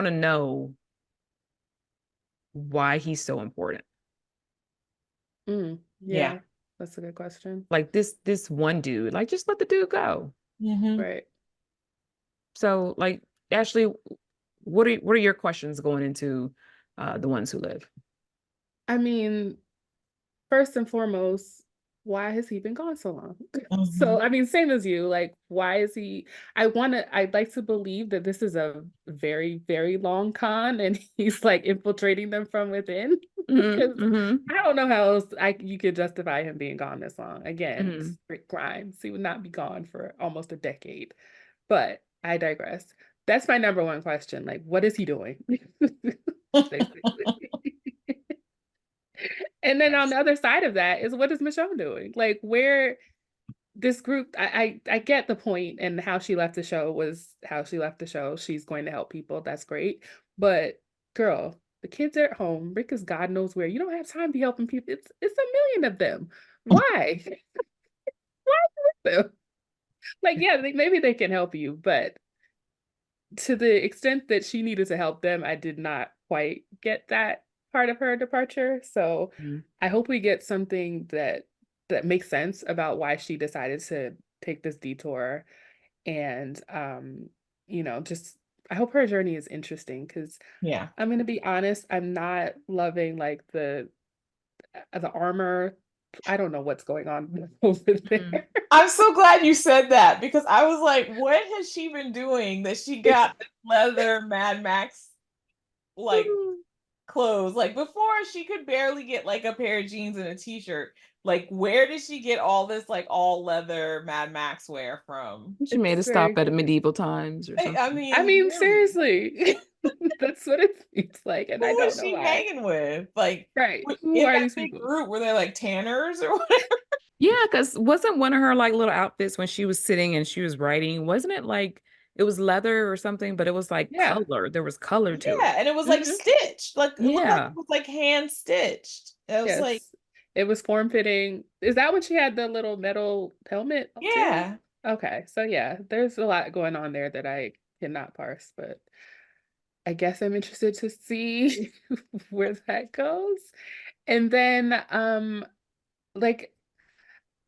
to know why he's so important. Yeah, Yeah. that's a good question. Like this one dude, like just let the dude go. Mhm. Right. So like Ashley, what are your questions going into The Ones Who Live? I mean, first and foremost, why has he been gone so long? So, Mhm. I mean, same as you, like, why is he? I'd like to believe that this is a very, very long con and he's like infiltrating them from within because Mm-hmm, I don't know how else you could justify him being gone this long. Again, mm-hmm. it's Rick Grimes. He would not be gone for almost a decade. But I digress. That's my number one question. Like, what is he doing? Basically. And then on Yes. the other side of that is what is Michonne doing? Like where this group, I get the point and how she left the show was how she left the show. She's going to help people. That's great. But girl, the kids are at home. Rick is God knows where. You don't have time to be helping people. It's a million of them. Why? Why them? Like, yeah, maybe they can help you, but to the extent that she needed to help them, I did not quite get that part of her departure. So Mm-hmm. I hope we get something that makes sense about why she decided to take this detour. And just I hope her journey is interesting because Yeah. I'm gonna be honest, I'm not loving like the armor. I don't know what's going on over there. I'm so glad you said that because I was like, what has she been doing that she got this leather Mad Max like clothes? Like before she could barely get like a pair of jeans and a t-shirt. Like where did she get all this like all leather Mad Max wear from? She made a It's stop very at medieval times or I something. I mean, mean, really, seriously, that's what it seems like, and who I was don't know she why. hanging with? Like Right. Who in are that these big people? group, were they like tanners or what? Yeah, because wasn't one of her like little outfits when she was sitting and she was writing, wasn't it like it was leather or something, but it was like Yeah. color. There was color to Yeah, it. and it was like Mhm. stitched. Like it looked like it Yeah. was like hand stitched. It was like, Yes. It was form fitting. Is that when she had the little metal helmet too? yeah. Okay. So yeah, there's a lot going on there that I cannot parse, but I guess I'm interested to see where that goes. And then like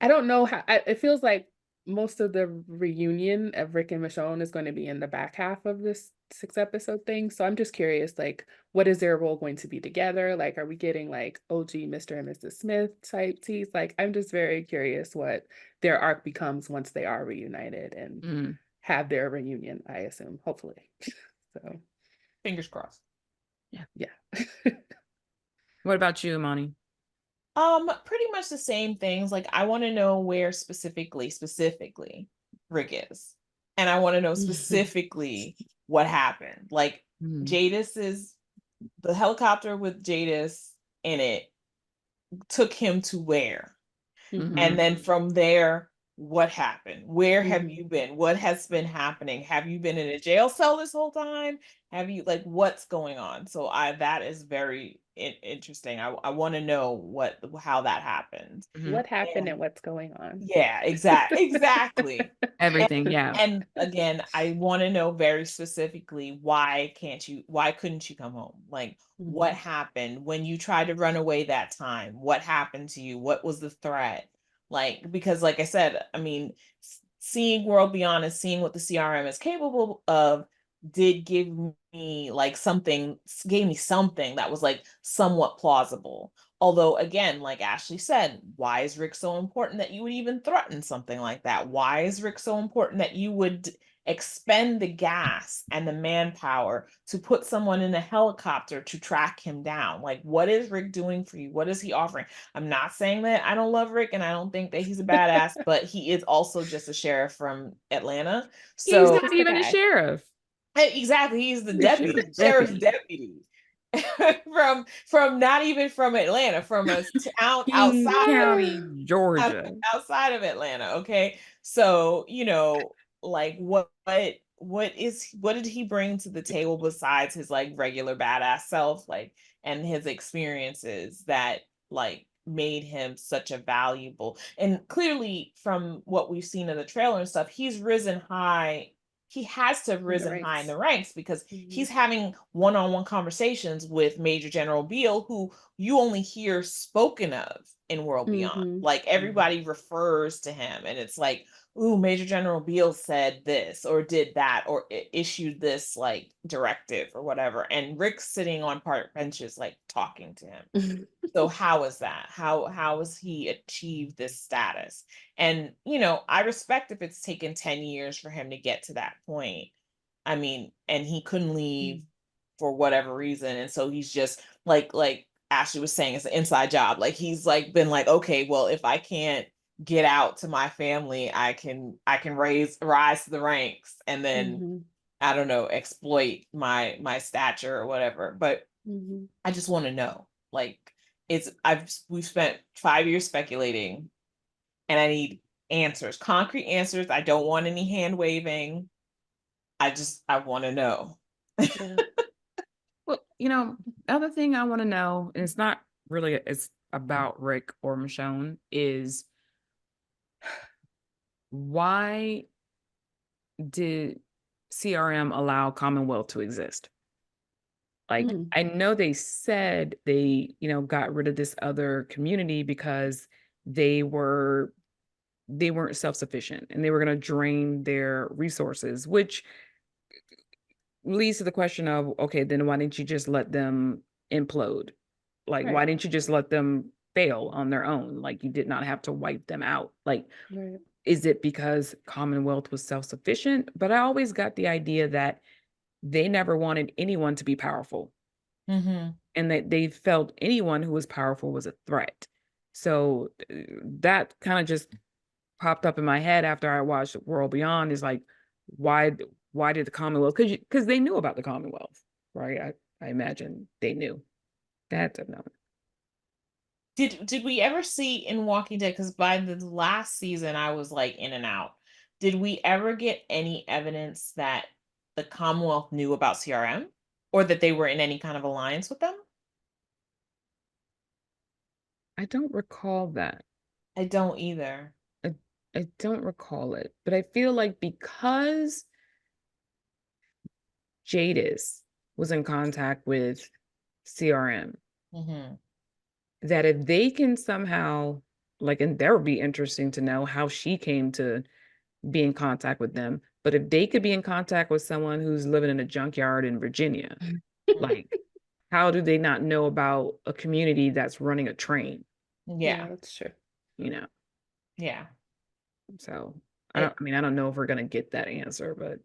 I don't know how it feels like most of the reunion of Rick and Michonne is going to be in the back half of this 6 episode thing. So I'm just curious, like, what is their role going to be together? Like, are we getting like OG Mr. and Mrs. Smith type teas? Like, I'm just very curious what their arc becomes once they are reunited and Mm. have their reunion, I assume, hopefully. So Fingers crossed. yeah. What about you, Imani? Pretty much the same things. Like I want to know where specifically Rick is. And I want to know specifically what happened. Like Mm. Jadis is the helicopter with Jadis in it took him to where? Mhm. And then from there, what happened? Where have Mhm. you been? What has been happening? Have you been in a jail cell this whole time? Have you, like, what's going on? So that is very interesting. I want to know how that happened. Mhm. What happened And and what's going on? yeah, exactly. Everything, yeah. And again, I want to know very specifically, why couldn't you come home? Like, what Mhm. happened when you tried to run away that time? What happened to you? What was the threat? Like, because like I said, I mean, seeing World Beyond and seeing what the CRM is capable of did give me like something, gave me something that was like somewhat plausible. Although, again, like Ashley said, why is Rick so important that you would even threaten something like that? Why is Rick so important that you would expend the gas and the manpower to put someone in a helicopter to track him down? Like, what is Rick doing for you? What is he offering? I'm not saying that I don't love Rick and I don't think that he's a badass, but he is also just a sheriff from Atlanta. He's So, not Just a even a guy. sheriff. exactly, he's the He's a deputy, sheriff's sheriff's deputy. deputy. From not even from Atlanta, from a town King outside County, of Georgia. outside of Atlanta. Okay, so like, what did he bring to the table besides his like regular badass self, like, and his experiences that like made him such a valuable, and clearly from what we've seen in the trailer and stuff, he's risen high. He has to have In the risen high in ranks. the ranks because Mhm. he's having one-on-one conversations with Major General Beale, who you only hear spoken of in World Beyond. Mhm. Like, everybody refers to him, and it's like, ooh, Major General Beale said this or did that or issued this like directive or whatever. And Rick's sitting on park benches, like talking to him. So how is that? How has he achieved this status? And I respect if it's taken 10 years for him to get to that point. I mean, and he couldn't leave for whatever reason. And so he's just like Ashley was saying, it's an inside job. Like, he's like been like, okay, well, if I can't get out to my family, I can rise to the ranks and then, Mhm. I don't know, exploit my stature or whatever. But Mhm. I just want to know. Like, we've spent 5 years speculating, and I need answers, concrete answers. I don't want any hand waving. I want to know. Yeah. Well, other thing I want to know, and it's not really it's about Rick or Michonne, is why did CRM allow Commonwealth to exist? Like, Mm. I know they said they, got rid of this other community because they weren't self-sufficient and they were going to drain their resources, which leads to the question of, okay, then why didn't you just let them implode? Like, why Right. didn't you just let them fail on their own? Like, you did not have to wipe them out. Like, Right. is it because Commonwealth was self-sufficient? But I always got the idea that they never wanted anyone to be powerful Mm-hmm. and that they felt anyone who was powerful was a threat. So that kind of just popped up in my head after I watched World Beyond, is like, why why did the Commonwealth? Because they knew about the Commonwealth, right? I imagine they knew. They had to have known. Did we ever see in Walking Dead? Because by the last season, I was like in and out. Did we ever get any evidence that the Commonwealth knew about CRM, or that they were in any kind of alliance with them? I don't recall that. I don't either. I, I don't recall it, but I feel like because Jadis was in contact with CRM, Mm-hmm. that if they can somehow, like, and that would be interesting to know how she came to be in contact with them. But if they could be in contact with someone who's living in a junkyard in Virginia, like, how do they not know about a community that's running a train? Yeah, Yeah, that's true. You know, yeah. so It, I don't know if we're gonna get that answer, but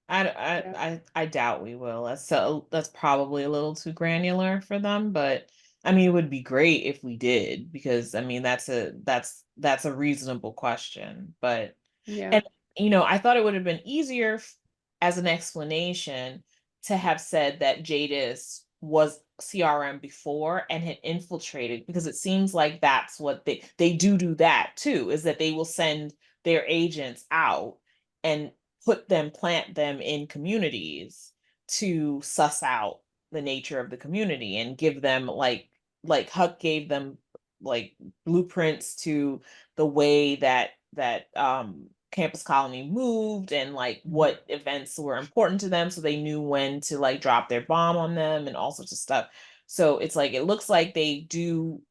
Yeah. I doubt we will. That's probably a little too granular for them, but I mean, it would be great if we did, because I mean, that's a reasonable question. But Yeah. and I thought it would have been easier as an explanation to have said that Jadis was CRM before and had infiltrated, because it seems like that's what they do that too, is that they will send their agents out and plant them in communities to suss out the nature of the community and give them like Huck gave them like blueprints to the way that campus colony moved and like what events were important to them, so they knew when to like drop their bomb on them and all sorts of stuff. So it's like it looks like they do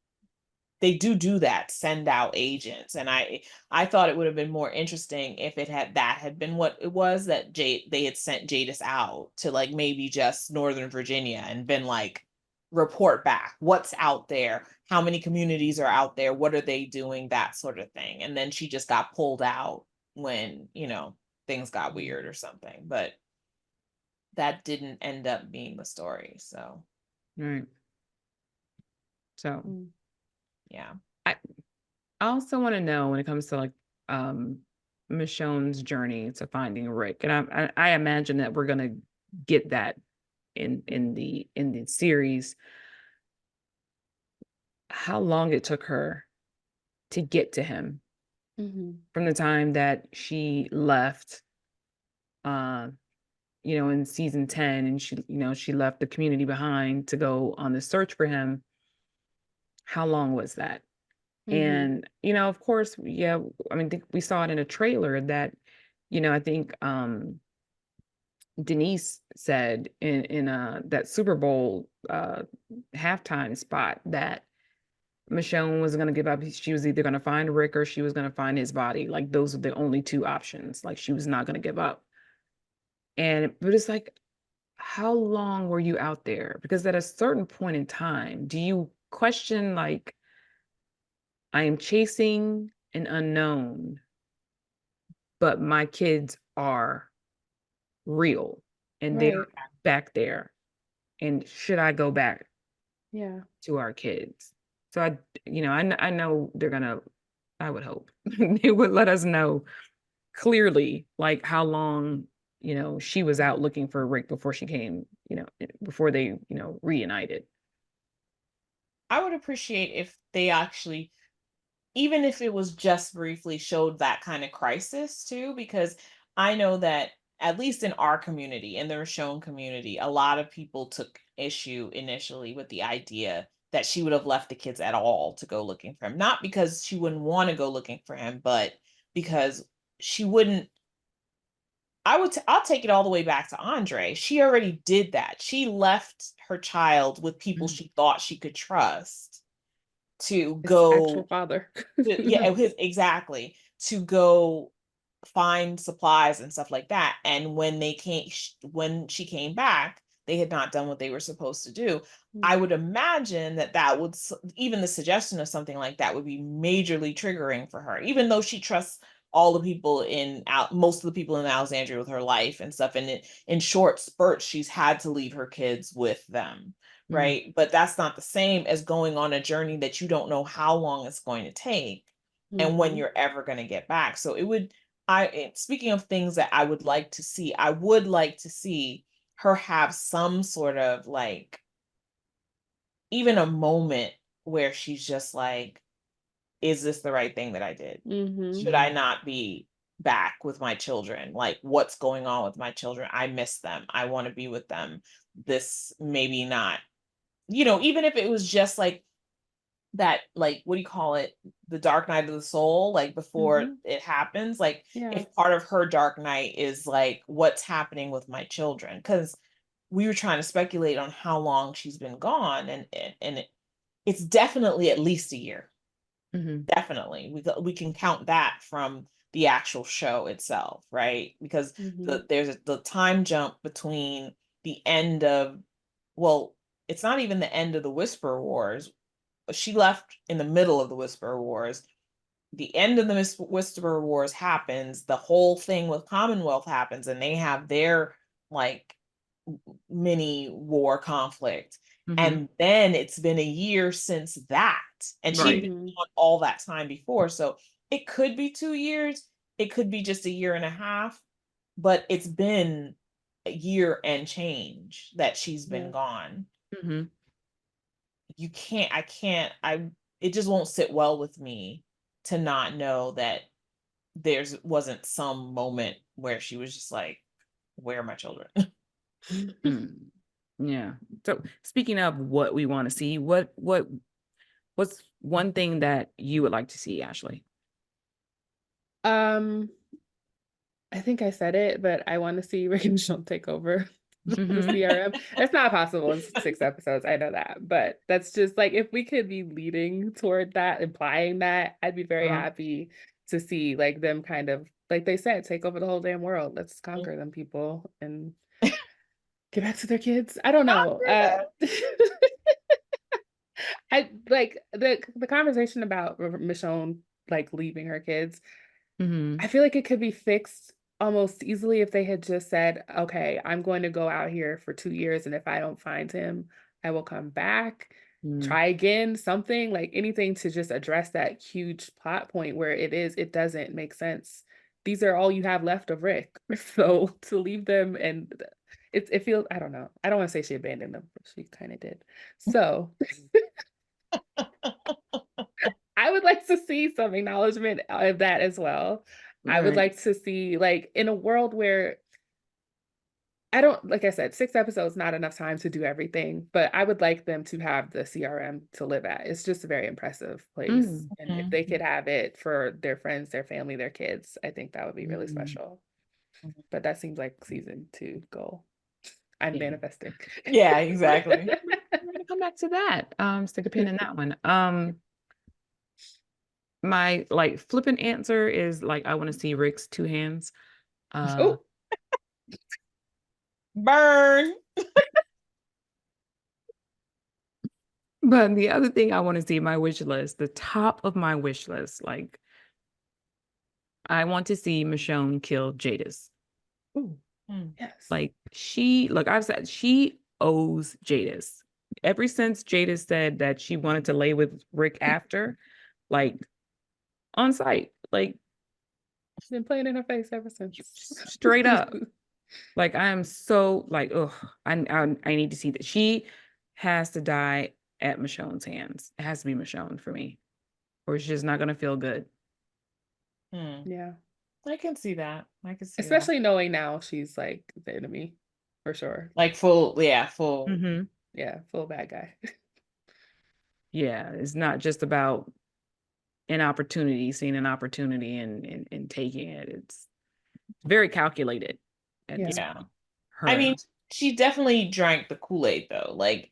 that, send out agents. And I thought it would have been more interesting if that had been what it was, that they had sent Jadis out to like maybe just Northern Virginia and been like, report back what's out there, how many communities are out there, what are they doing, that sort of thing. And then she just got pulled out when, things got weird or something. But that didn't end up being the story. So Right. So yeah. I also want to know, when it comes to like Michonne's journey to finding Rick, and I imagine that we're gonna get that in the series, how long it took her to get to him from the time that she left, uh, in season 10, and she left the community behind to go on the search for him. How long was that? And, of course, yeah, I mean, think we saw it in a trailer that, I think Denise said in that Super Bowl halftime spot that Michonne was going to give up. She was either going to find Rick or she was going to find his body. Like, those are the only two options. Like, she was not going to give up. But it's like, how long were you out there? Because at a certain point in time, do you question, like, I am chasing an unknown, but my kids are real and they're Right. back there. And should I go back Yeah. to our kids? So I know they're gonna, I would hope they would let us know clearly, like how long, she was out looking for Rick before she came, before they, reunited. I would appreciate if they actually, even if it was just briefly, showed that kind of crisis too, because I know that at least in our community, in the Richonne community, a lot of people took issue initially with the idea that she would have left the kids at all to go looking for him. Not because she wouldn't want to go looking for him, but because she wouldn't. I'll take it all the way back to Andre. She already did that. She left her child with people she thought she could trust to His actual go father. yeah, exactly, to go find supplies and stuff like that. And when she came back, they had not done what they were supposed to do. I would imagine that would, even the suggestion of something like that would be majorly triggering for her, even though she trusts all the people most of the people in Alexandria with her life and stuff. And in short spurts, she's had to leave her kids with them. Right. But that's not the same as going on a journey that you don't know how long it's going to take and when you're ever going to get back. So speaking of things that I would like to see, I would like to see her have some sort of like, even a moment where she's just like, is this the right thing that I did? Should I not be back with my children? Like, what's going on with my children? I miss them. I want to be with them. This maybe not, even if it was just like that, like, what do you call it? The dark night of the soul, like before it happens, like Yeah. if part of her dark night is like, what's happening with my children? Because we were trying to speculate on how long she's been gone, and it's definitely at least a year. Definitely, we can count that from the actual show itself, right? Because there's the time jump between the end of, well, it's not even the end of the Whisper Wars. She left in the middle of the Whisper Wars. The end of the Whisper Wars happens. The whole thing with Commonwealth happens, and they have their like mini war conflict. And then it's been a year since that, and she'd been on all that time before. So it could be 2 years. It could be just a year and a half, but it's been a year and change that she's been gone. You can't, I can't, it just won't sit well with me to not know that wasn't some moment where she was just like, where are my children? Mm. Yeah. So speaking of what we want to see, what's one thing that you would like to see, Ashley? Um, I think I said it, but I want to see Rick and Michonne take over the Mhm. CRM. It's not possible in 6 episodes. I know that, but that's just like if we could be leading toward that, implying that, I'd be very Uh-huh. happy to see like them kind of like they said, take over the whole damn world. Let's conquer them people and get back to their kids. I don't know. I like the conversation about Michonne like leaving her kids. Mhm. I feel like it could be fixed almost easily if they had just said, okay, I'm going to go out here for 2 years, and if I don't find him, I will come back, Mm. try again, something like anything to just address that huge plot point where it doesn't make sense. These are all you have left of Rick. So to leave them and it feels, I don't know. I don't want to say she abandoned them, but she kind of did. So I would like to see some acknowledgement of that as well. I would Right. like to see, like, in a world where I don't, like I said, 6 episodes, not enough time to do everything, but I would like them to have the CRM to live at. It's just a very impressive place. Mm. And if they could have it for their friends, their family, their kids, I think that would be really Mm. special. Mhm. But that seems like season 2 goal. I'm Yeah. manifesting. Yeah, exactly. We're gonna come back to that. Stick a pin in that one. My like flippant answer is like I want to see Rick's two hands. Oh, Burn. But the other thing I want to see my wish list, the top of my wish list, like I want to see Michonne kill Jadis. Mm. yes. Like look, I've said she owes Jadis. Ever since Jadis said that she wanted to lay with Rick after, like on site, like She's been playing in her face ever since. straight up. Like I am so like, ugh, I need to see that. She has to die at Michonne's hands. It has to be Michonne for me, or she's just not gonna feel good. Mm. Yeah. I can see that. I can see that. Especially knowing now she's like the enemy for sure. Like full, yeah, full. Mm-hmm. Yeah, full bad guy. Yeah, it's not just about an opportunity, seeing an opportunity and taking it. It's very calculated at this Yeah. point. I Her. mean, she definitely drank the Kool-Aid though. Like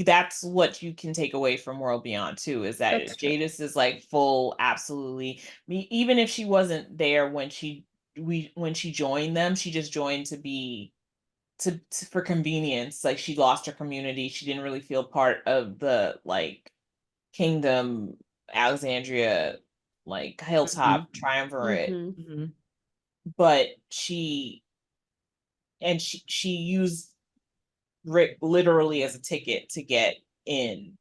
that's what you can take away from World Beyond too, is that That's true. Jadis is like full, absolutely. Even if she wasn't there when she joined them, she just joined to be for convenience. Like she lost her community. She didn't really feel part of the like kingdom, Alexandria, like Hilltop triumvirate. Mm-hmm. Mm-hmm. But she used Rick literally as a ticket to get in,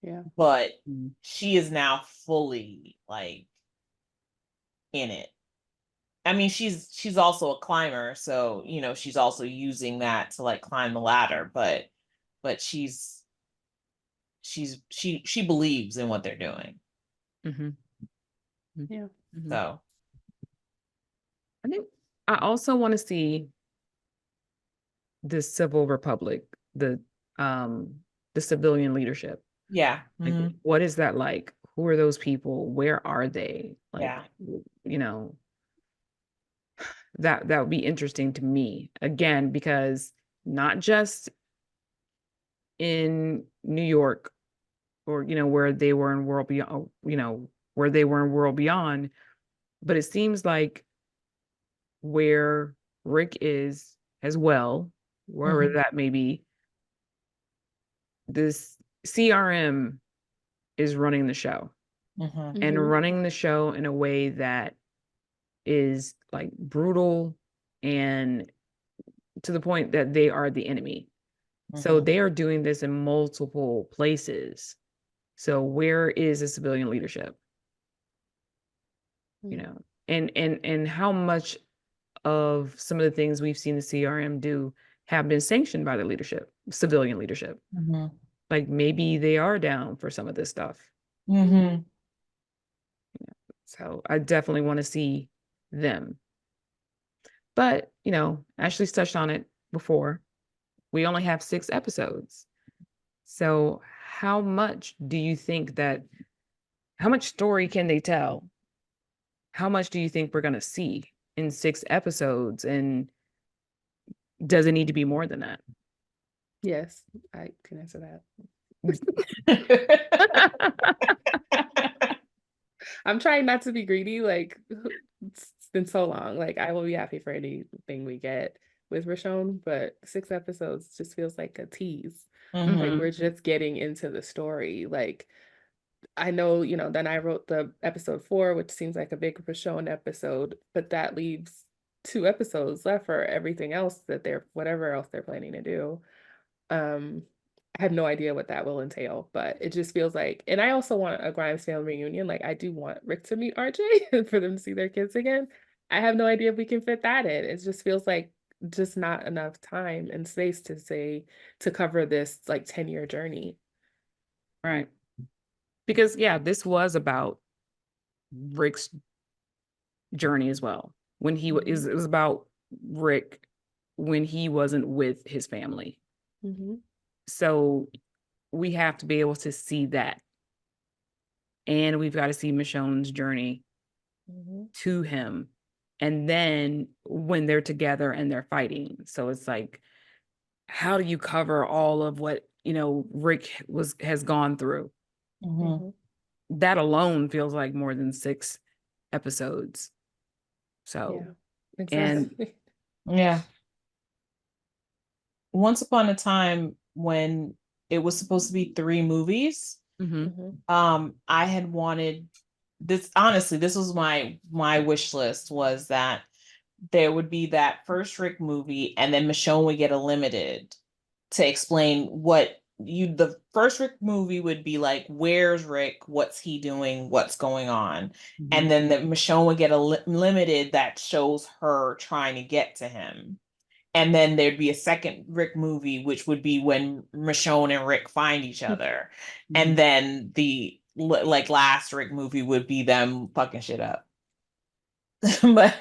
Yeah. but Mm-hmm. she is now fully like in it. I mean, she's also a climber, so she's also using that to like climb the ladder, but she believes in what they're doing. Mm-hmm. Yeah. Mm-hmm. So I think I also want to see the civil republic, um the civilian leadership. yeah. Like what is that like? Who are those people? Where are they? Like, Yeah. you know, that would be interesting to me again, because not just in New York or where they were in World Beyond, where they were in World Beyond, but it seems like where Rick is as well, wherever that may be, this CRM is running the show Mm-hmm. and Mhm. running the show in a way that is like brutal and to the point that they are the enemy. So Mm-hmm. they are doing this in multiple places. So where is the civilian leadership? Mm. And how much of some of the things we've seen the CRM do have been sanctioned by the leadership, civilian leadership. Mm-hmm. Like maybe they are down for some of this stuff. Mm-hmm. So I definitely want to see them. But, you know, Ashley's touched on it before. We only have 6 episodes. So how much do you think that, how much story can they tell? How much do you think we're going to see in 6 episodes? And does it need to be more than that? Yes, I can answer that. I'm trying not to be greedy. Like, it's been so long. Like, I will be happy for anything we get with Richonne, but 6 episodes just feels like a tease. Like, Mhm. we're just getting into the story. Like, I know, you know, then I wrote the episode 4, which seems like a big Richonne episode, but that leaves 2 episodes left for everything else that whatever else they're planning to do. Um, I have no idea what that will entail, but it just feels like, and I also want a Grimes family reunion. Like, I do want Rick to meet RJ and for them to see their kids again. I have no idea if we can fit that in. It just feels like just not enough time and space to cover this like 10-year journey. Right. Because, yeah, this was about Rick's journey as well. When he was, it was about Rick when he wasn't with his family. Mm-hmm. So we have to be able to see that. And we've got to see Michonne's journey to him. And then when they're together and they're fighting. So it's like, how do you cover all of what, you know, Rick has gone through? Mhm. That alone feels like more than 6 episodes. Yeah, So, and exactly. Yeah. Once upon a time when it was supposed to be 3 movies, mhm, I had wanted this, honestly, this was my wish list, was that there would be that first Rick movie and then Michonne would get a limited to explain what the first Rick movie would be like, where's Rick, what's he doing, what's going on, and mhm, then the Michonne would get a limited that shows her trying to get to him. And then there'd be a second Rick movie, which would be when Michonne and Rick find each other. And mhm. then the like last Rick movie would be them fucking shit up. But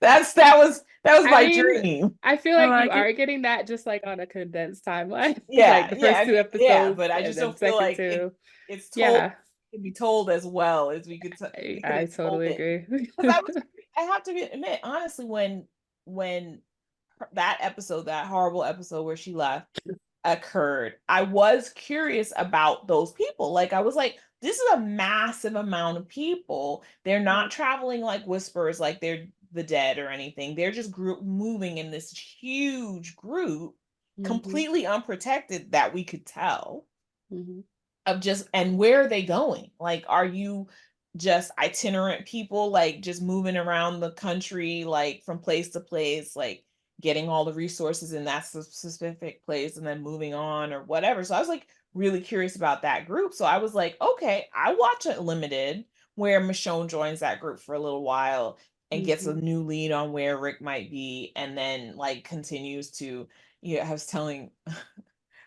that was I my mean, dream. I feel I like you like it. are getting that just like on a condensed timeline, like Yeah, the yeah, first I 2 mean, yeah, episodes but I and just then don't feel second like 2. it's told Yeah, to be told as well as we could I have told totally it. agree. Because I have to admit, honestly, when that episode, that horrible episode where she left, occurred, I was curious about those people. Like, I was like, this is a massive amount of people. They're not traveling like whispers, like they're the dead or anything. They're just group moving in this huge group, Mhm, completely unprotected, that we could tell mhm, of just, and where are they going? Like, are you just itinerant people, like just moving around the country, like from place to place, like getting all the resources in that specific place and then moving on or whatever? So I was like really curious about that group. So I was like, okay, I watch it limited where Michonne joins that group for a little while and gets a mhm. new lead on where Rick might be, and then like continues to, yeah, I was telling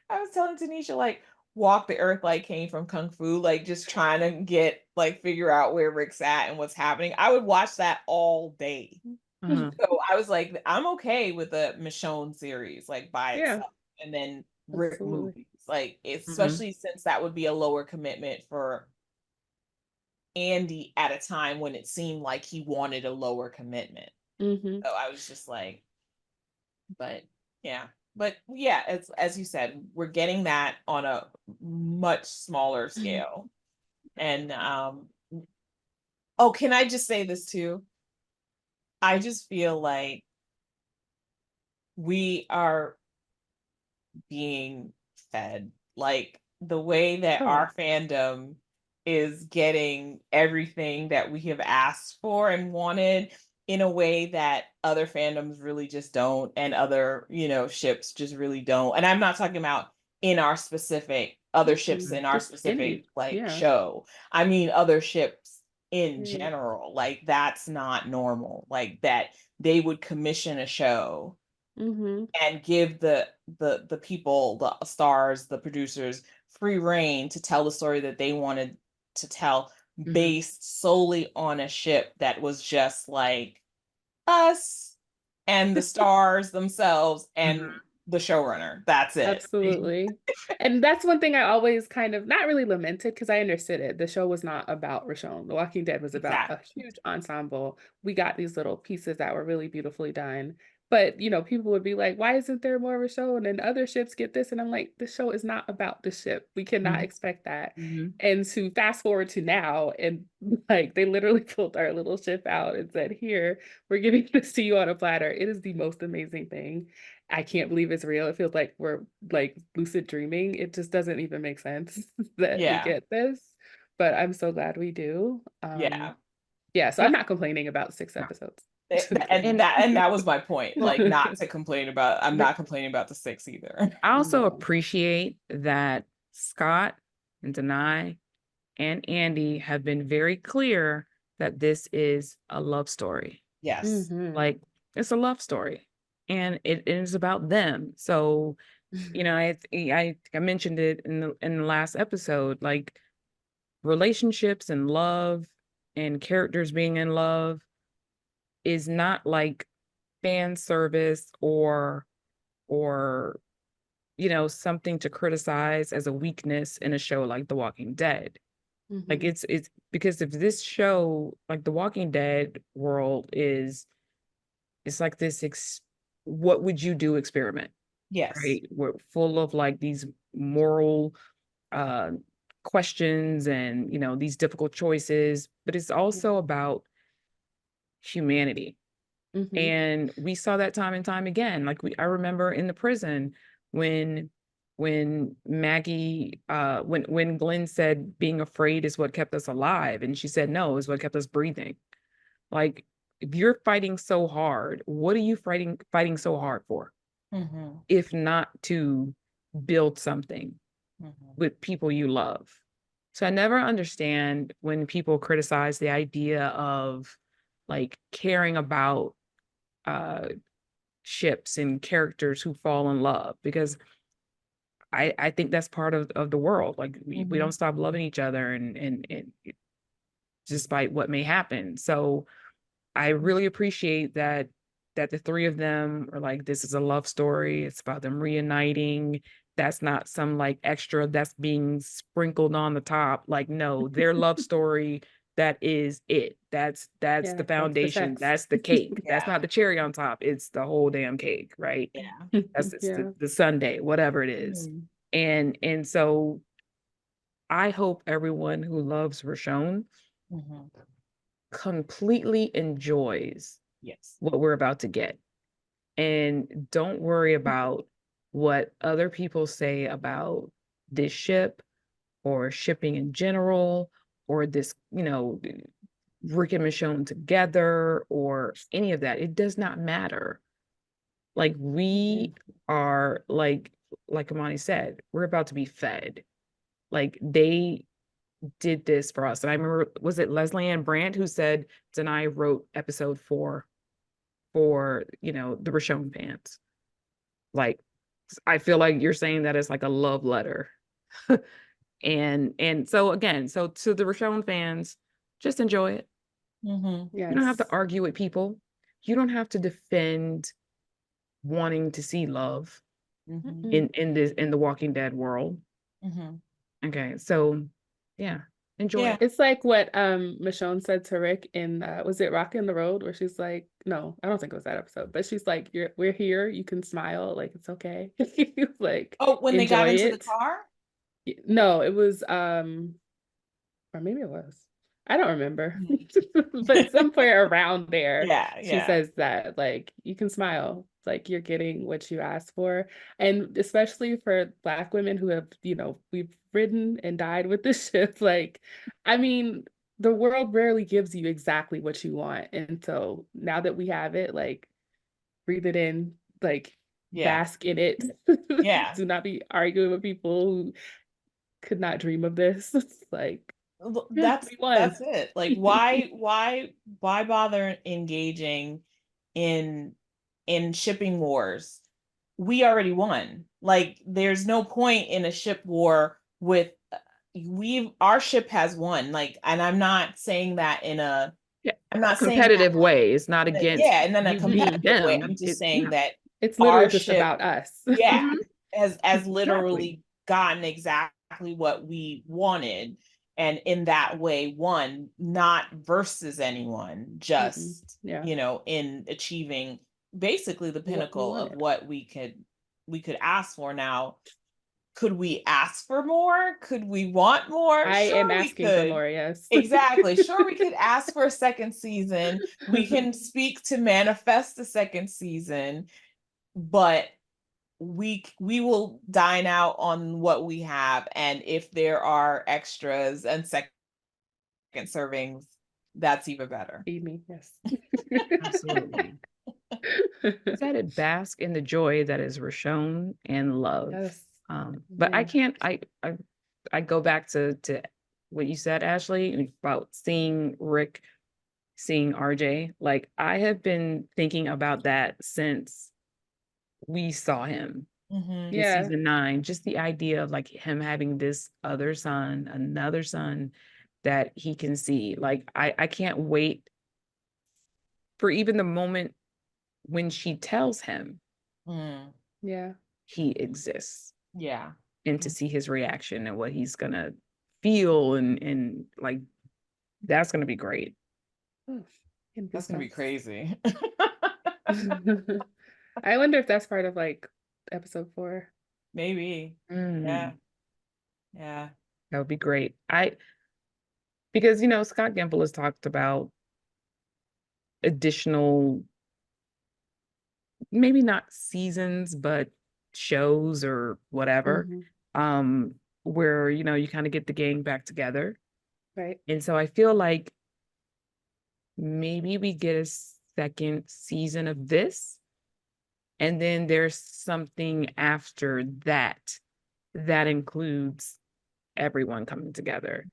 Tanisha, like, walk the earth like came from Kung Fu, like just trying to like figure out where Rick's at and what's happening. I would watch that all day. Uh-huh. So I was like, I'm okay with a Michonne series, like by Yeah, itself, and then Rick absolutely. movies. Like, Mhm, especially since that would be a lower commitment for Andy at a time when it seemed like he wanted a lower commitment. Mhm, So I was just like, but yeah, but yeah, as you said, we're getting that on a much smaller scale. And oh, can I just say this too? I just feel like we are being fed, like the way that Oh, our fandom is getting everything that we have asked for and wanted, in a way that other fandoms really just don't, and other, ships just really don't. And I'm not talking about in our specific other ships mhm. in our Just specific any. like Yeah. show. I mean other ships in Period. general. Like, that's not normal. Like, that they would commission a show Mhm, and give the people, the stars, the producers, free reign to tell the story that they wanted to tell, mhm, based solely on a ship that was just like us and the stars themselves and Mhm. the showrunner. That's it. Absolutely. And that's one thing I always kind of not really lamented because I understood it. The show was not about Richonne. The Walking Dead was about a Exactly. huge ensemble. We got these little pieces that were really beautifully done. But, people would be like, why isn't there more Richonne? And other ships get this. And I'm like, the show is not about the ship. We cannot Mhm. expect that. Mhm. And to fast forward to now, and like they literally pulled our little ship out and said, here, we're giving this to you on a platter. It is the most amazing thing. I can't believe it's real. It feels like we're like lucid dreaming. It just doesn't even make sense that we Yeah. get this, but I'm so glad we do. Yeah. Yeah, so And I'm not complaining about 6 No. episodes. And that was my point. Like, not to complain about, I'm But not complaining about the 6 either. I also No. appreciate that Scott and Denai and Andy have been very clear that this is a love story. Yes. Mhm. Like, it's a love story, and it is about them. So, I mentioned it in the last episode, like relationships and love and characters being in love is not like fan service or something to criticize as a weakness in a show like The Walking Dead. Like Mhm. it's because if this show, like The Walking Dead world it's like this what would you do experiment, Yes. right? We're full of like these moral uh questions and these difficult choices, but it's also about humanity. Mhm. And we saw that time and time again. Like I remember in the prison when Maggie when Glenn said being afraid is what kept us alive, and she said no, is what kept us breathing. Like, if you're fighting so hard, what are you fighting so hard for? Mm-hmm. If not to build something Mm-hmm. with people you love. So I never understand when people criticize the idea of like caring about uh ships and characters who fall in love, because I think that's part of the world. Like we Mm-hmm. don't stop loving each other and despite what may happen. So I really appreciate that the three of them are like, this is a love story. It's about them reuniting. That's not some like extra that's being sprinkled on the top. Like, no, their love story, that is it. That's Yeah, the that's the foundation. sex. That's the cake. That's Yeah. not the cherry on top. It's the whole damn cake, right? Yeah. That's it's Yeah. the Sunday, whatever it is. Mhm. And so I hope everyone who loves Richonne Mhm. completely enjoys Yes. what we're about to get. And don't worry about what other people say about this ship or shipping in general or this, Rick and Michonne together or any of that. It does not matter. Like we are like Imani said, we're about to be fed. Like they did this for us. And I remember, was it Leslie Ann Brandt who said Denai wrote episode 4 for, the Richonne fans? Like, I feel like you're saying that it's like a love letter. And so again, so to the Richonne fans, just enjoy it. Mm-hmm. You don't have to Yes. argue with people. You don't have to defend wanting to see love Mm-hmm. Mm-mm. in the Walking Dead world. Mm-hmm. Okay, so yeah, enjoy Yeah. it. It's like what Michonne said to Rick in was it Rockin' the Road, where she's like, no, I don't think it was that episode, but she's like, we're here, you can smile, like it's okay. Like Oh, when they got enjoy into the it. car? No, it was or maybe it was. I don't remember. Mhm. But somewhere around there, Yeah, she yeah. says that like you can smile, like you're getting what you asked for. And especially for Black women who have, we've ridden and died with this ship, like, I mean, the world rarely gives you exactly what you want. And so now that we have it, like breathe it in, like Yeah. bask in it. Yeah. Do not be arguing with people who could not dream of this. Like, yeah, That's we won. that's it. Like, why bother engaging in shipping wars? We already won. Like, there's no point in a ship war with our ship has won. Like, and I'm not saying that in a I'm not saying that competitive way. It's not against yeah, and then a you beat competitive way. them. I'm just saying that It's our literally just ship, about us. yeah, Mhm. has Exactly. literally gotten exactly what we wanted. And in that way, won, not versus anyone, just Yeah. in achieving basically the What we pinnacle of wanted. what we could ask for. Now, could we ask for more? Could we want more? I am Sure, we asking for could. more, yes. Exactly. Sure, we could ask for a second season. We can speak to manifest a second season, but we will dine out on what we have. And if there are extras and second servings, that's even better. Feed me, yes. Absolutely. Excited, bask in the joy that is Richonne and love. Yes. But I Yeah. can't. I go back to what you said, Ashley, about seeing Rick, seeing RJ. Like I have been thinking about that since we saw him Mhm. in Yeah. season 9. Just the idea of like him having this other son, another son that he can see. Like I can't wait for even the moment when she tells him Mm. Yeah. he exists, Yeah. and to see his reaction and what he's gonna feel, and like that's gonna be great. Oh, getting That's gonna be goosebumps. crazy. I wonder if that's part of like episode 4. Maybe. Yeah. Mm, Yeah. that would be great. Because Scott Gimple has talked about additional, maybe not seasons, but shows or whatever, Mhm. where you kind of get the gang back together. Right. And so I feel like maybe we get a second season of this, and then there's something after that that includes everyone coming together.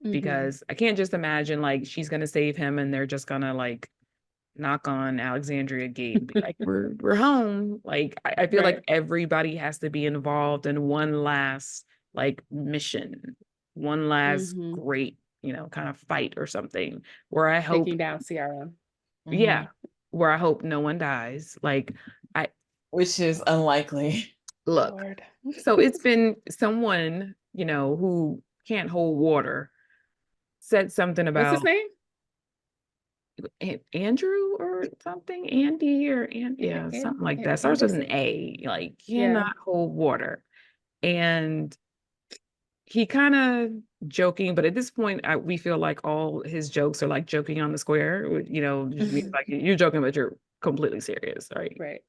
Mhm. Because I can't just imagine like she's gonna save him and they're just gonna like knock on Alexandria gate and be like, we're home. Like I feel like Right. everybody has to be involved in one last like mission, one last Mhm. great, kind of fight or something, where I hope, Taking down Ciara. yeah, Mhm. where I hope no one dies. Like I Which is unlikely. look, Lord. so it's been someone, who can't hold water said something What's his about name? Andrew or something, Andy or yeah, something like that. Starts with an Anderson? A, like Yeah. cannot hold water. And he kind of joking, but at this point, we feel like all his jokes are like joking on the square. Just means like you're joking, but you're completely serious, right? Right.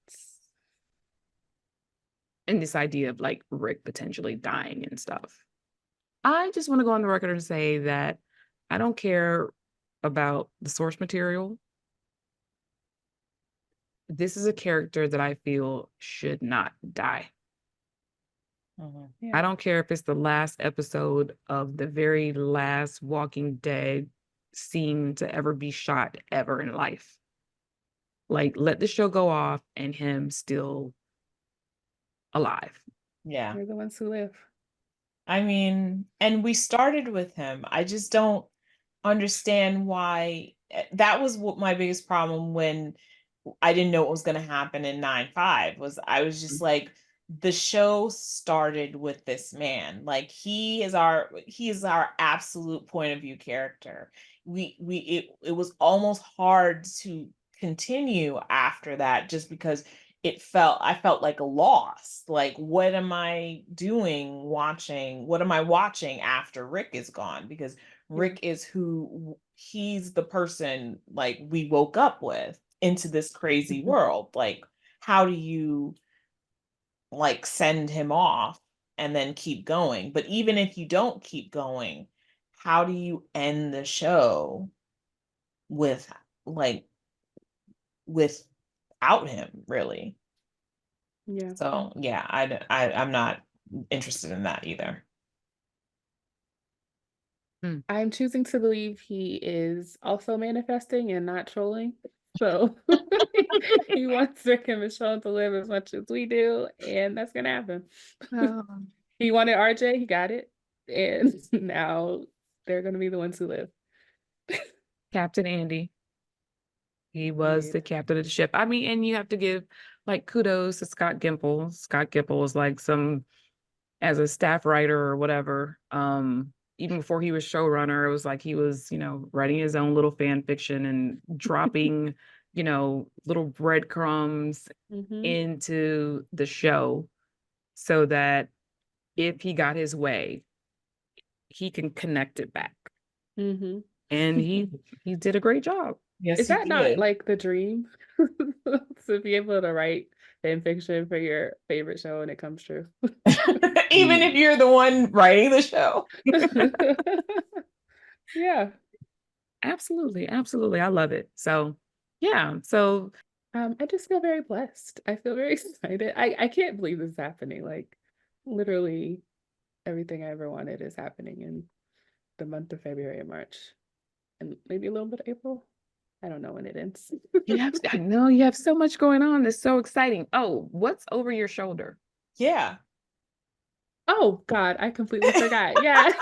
And this idea of like Rick potentially dying and stuff. I just want to go on the record and say that I don't care about the source material. This is a character that I feel should not die. Mhm. I Yeah. don't care if it's the last episode of the very last Walking Dead scene to ever be shot ever in life. Like, let the show go off and him still alive. Yeah. We're the ones who live. I mean, and we started with him. I just don't understand why that was what my biggest problem when I didn't know what was going to happen in 9-5 was I was just like the show started with this man. Like he is our absolute point of view character. It was almost hard to continue after that just because I felt like a loss. Like what am I doing watching? What am I watching after Rick is gone? Because Rick is he's the person like we woke up with into this crazy world. Like, how do you like send him off and then keep going? But even if you don't keep going, how do you end the show with like without him, really? Yeah. So yeah, I'm not interested in that either. Hmm. I'm choosing to believe he is also manifesting and not trolling. So he wants Rick and Michonne to live as much as we do, and that's gonna happen. Um, He wanted RJ, he got it, and now they're gonna be the ones who live. Captain Andy. He was the Agreed. captain of the ship. I mean, and you have to give like kudos to Scott Gimple. Scott Gimple is like some as a staff writer or whatever. Even before he was showrunner, it was like he was, writing his own little fan fiction and dropping, little breadcrumbs Mm-hmm. into the show so that if he got his way, he can connect it back. Mm-hmm. And he did a great job. Yes, Is he that not did. like the dream? To be able to write fan fiction for your favorite show and it comes true. Even if you're the one writing the show. Yeah. Absolutely, absolutely. I love it. So yeah. So I just feel very blessed. I feel very excited. I can't believe this is happening. Like literally everything I ever wanted is happening in the month of February and March. And maybe a little bit of April. I don't know when it ends. I know you have so much going on. It's so exciting. Oh, what's over your shoulder? Yeah. Oh God, I completely forgot. Yeah.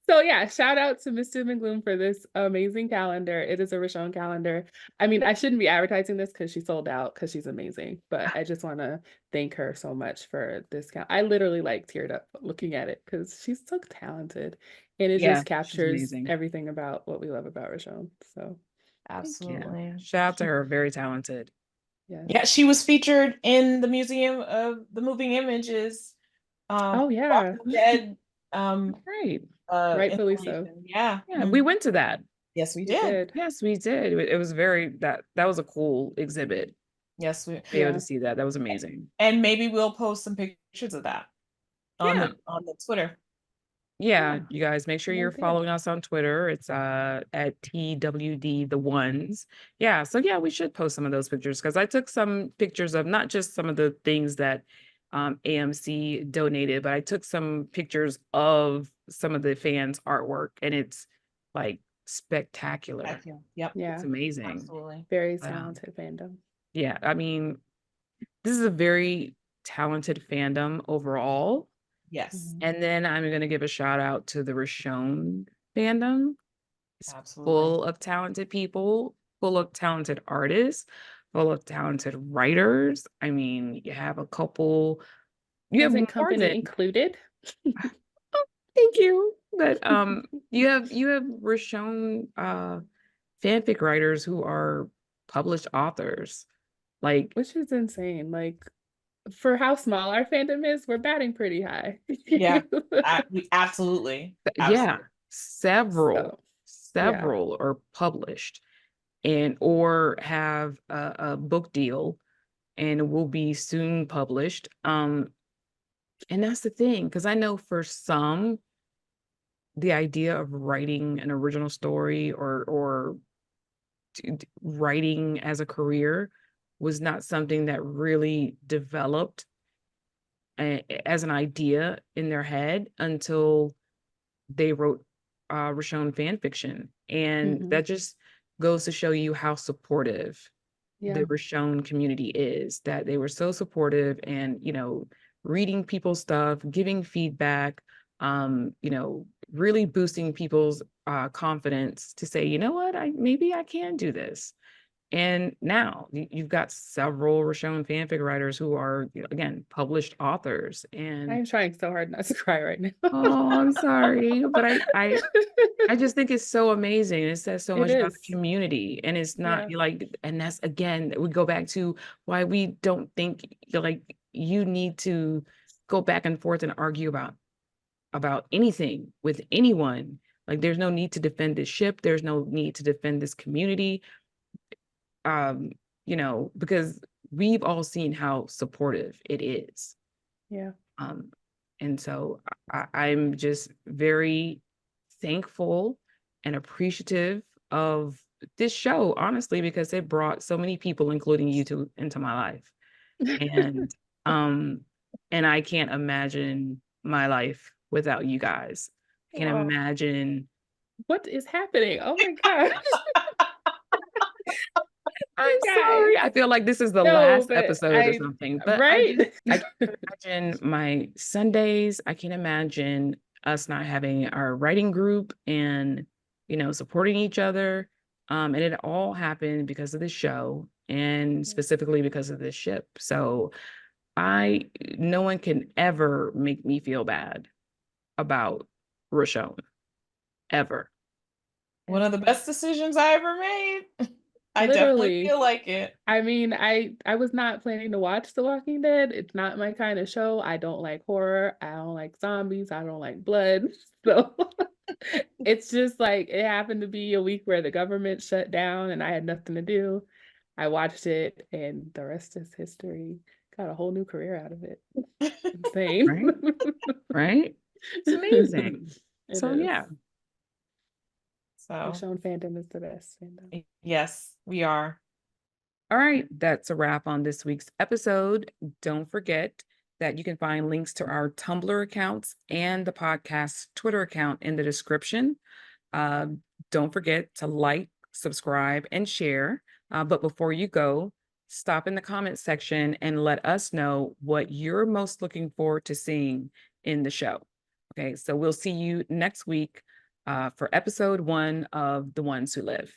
So yeah, shout out to Miss Doom and Gloom for this amazing calendar. It is a Richonne calendar. I mean, I shouldn't be advertising this because she sold out because she's amazing, but I just want to thank her so much for this I literally like teared up looking at it because she's so talented and it Yeah, just she's captures amazing. everything about what we love about Richonne. So Absolutely. Yeah. Shout out to her, very talented. yes. Yeah, she was featured in the Museum of the Moving Images. Oh yeah. Walking Dead Right. Rightfully so. installation. Yeah. Yeah, we went to that. Yes, we We did. did. Yes, we did. It was very that was a cool exhibit. Yes, we Be able Yeah. to see that. That was amazing. and maybe we'll post some pictures of that on Yeah. the Twitter. Yeah, Yeah. you guys make sure Good you're idea. following us on Twitter. It's at TWD the ones. Yeah, so yeah, we should post some of those pictures because I took some pictures of not just some of the things that AMC donated, but I took some pictures of some of the fans' artwork, and it's like spectacular. Yep. Yeah. It's amazing. Absolutely. Very But, talented fandom. yeah, I mean, this is a very talented fandom overall. Yes. Mhm. And then I'm going to give a shout out to the Richonne fandom. It's Absolutely. full of talented people, full of talented artists, full of talented writers. I mean, you have a couple, you have Present more company than, included. oh, thank you. But you have Richonne fanfic writers wwe are published authors. Like, Which is insane. Like for how small our fandom is, we're batting pretty high. Yeah. Absolutely. yeah, several, So, yeah. several are published and or have a book deal and will be soon published. And that's the thing, because I know for some, the idea of writing an original story or writing as a career was not something that really developed as an idea in their head until they wrote Richonne fan fiction. And Mhm. that just goes to show you how supportive Yeah. the Richonne community is, that they were so supportive and, reading people's stuff, giving feedback, really boosting people's confidence to say, you know what, maybe I can do this. And now you've got several Richonne fanfic writers who are, again, published authors. And I'm trying so hard not to cry right now. oh, I'm sorry, but I just think it's so amazing. It says so It much about is. the community. And it's not Yeah. like, and that's again, we go back to why we don't think like you need to go back and forth and argue about anything with anyone. Like there's no need to defend this ship. There's no need to defend this community. Um, because we've all seen how supportive it is. Yeah. Um, and so I'm just very thankful and appreciative of this show, honestly, because it brought so many people, including you two, into my life. And um, and I can't imagine my life without you guys. I can't Oh, imagine. what is happening? Oh my gosh. I'm Guys. sorry. I feel like this is the No, last but episode or something. But right? I can't imagine my Sundays. I can't imagine us not having our writing group and supporting each other. And it all happened because of the show and specifically because of this ship. So no one can ever make me feel bad about Richonne, ever. One of the best decisions I ever made. I definitely Literally. feel like it. I mean, I was not planning to watch The Walking Dead. It's not my kind of show. I don't like horror. I don't like zombies. I don't like blood. So it's just like it happened to be a week where the government shut down and I had nothing to do. I watched it and the rest is history. Got a whole new career out of it. Insane. Right? Right? It's amazing. It So is. yeah. So Richonne Fandom is the best fandom. yes, we are. All right, that's a wrap on this week's episode. Don't forget that you can find links to our Tumblr accounts and the podcast's Twitter account in the description. Don't forget to like, subscribe, and share. But before you go, stop in the comment section and let us know what you're most looking forward to seeing in the show. Okay, so we'll see you next week for episode 1 of The Ones Who Live.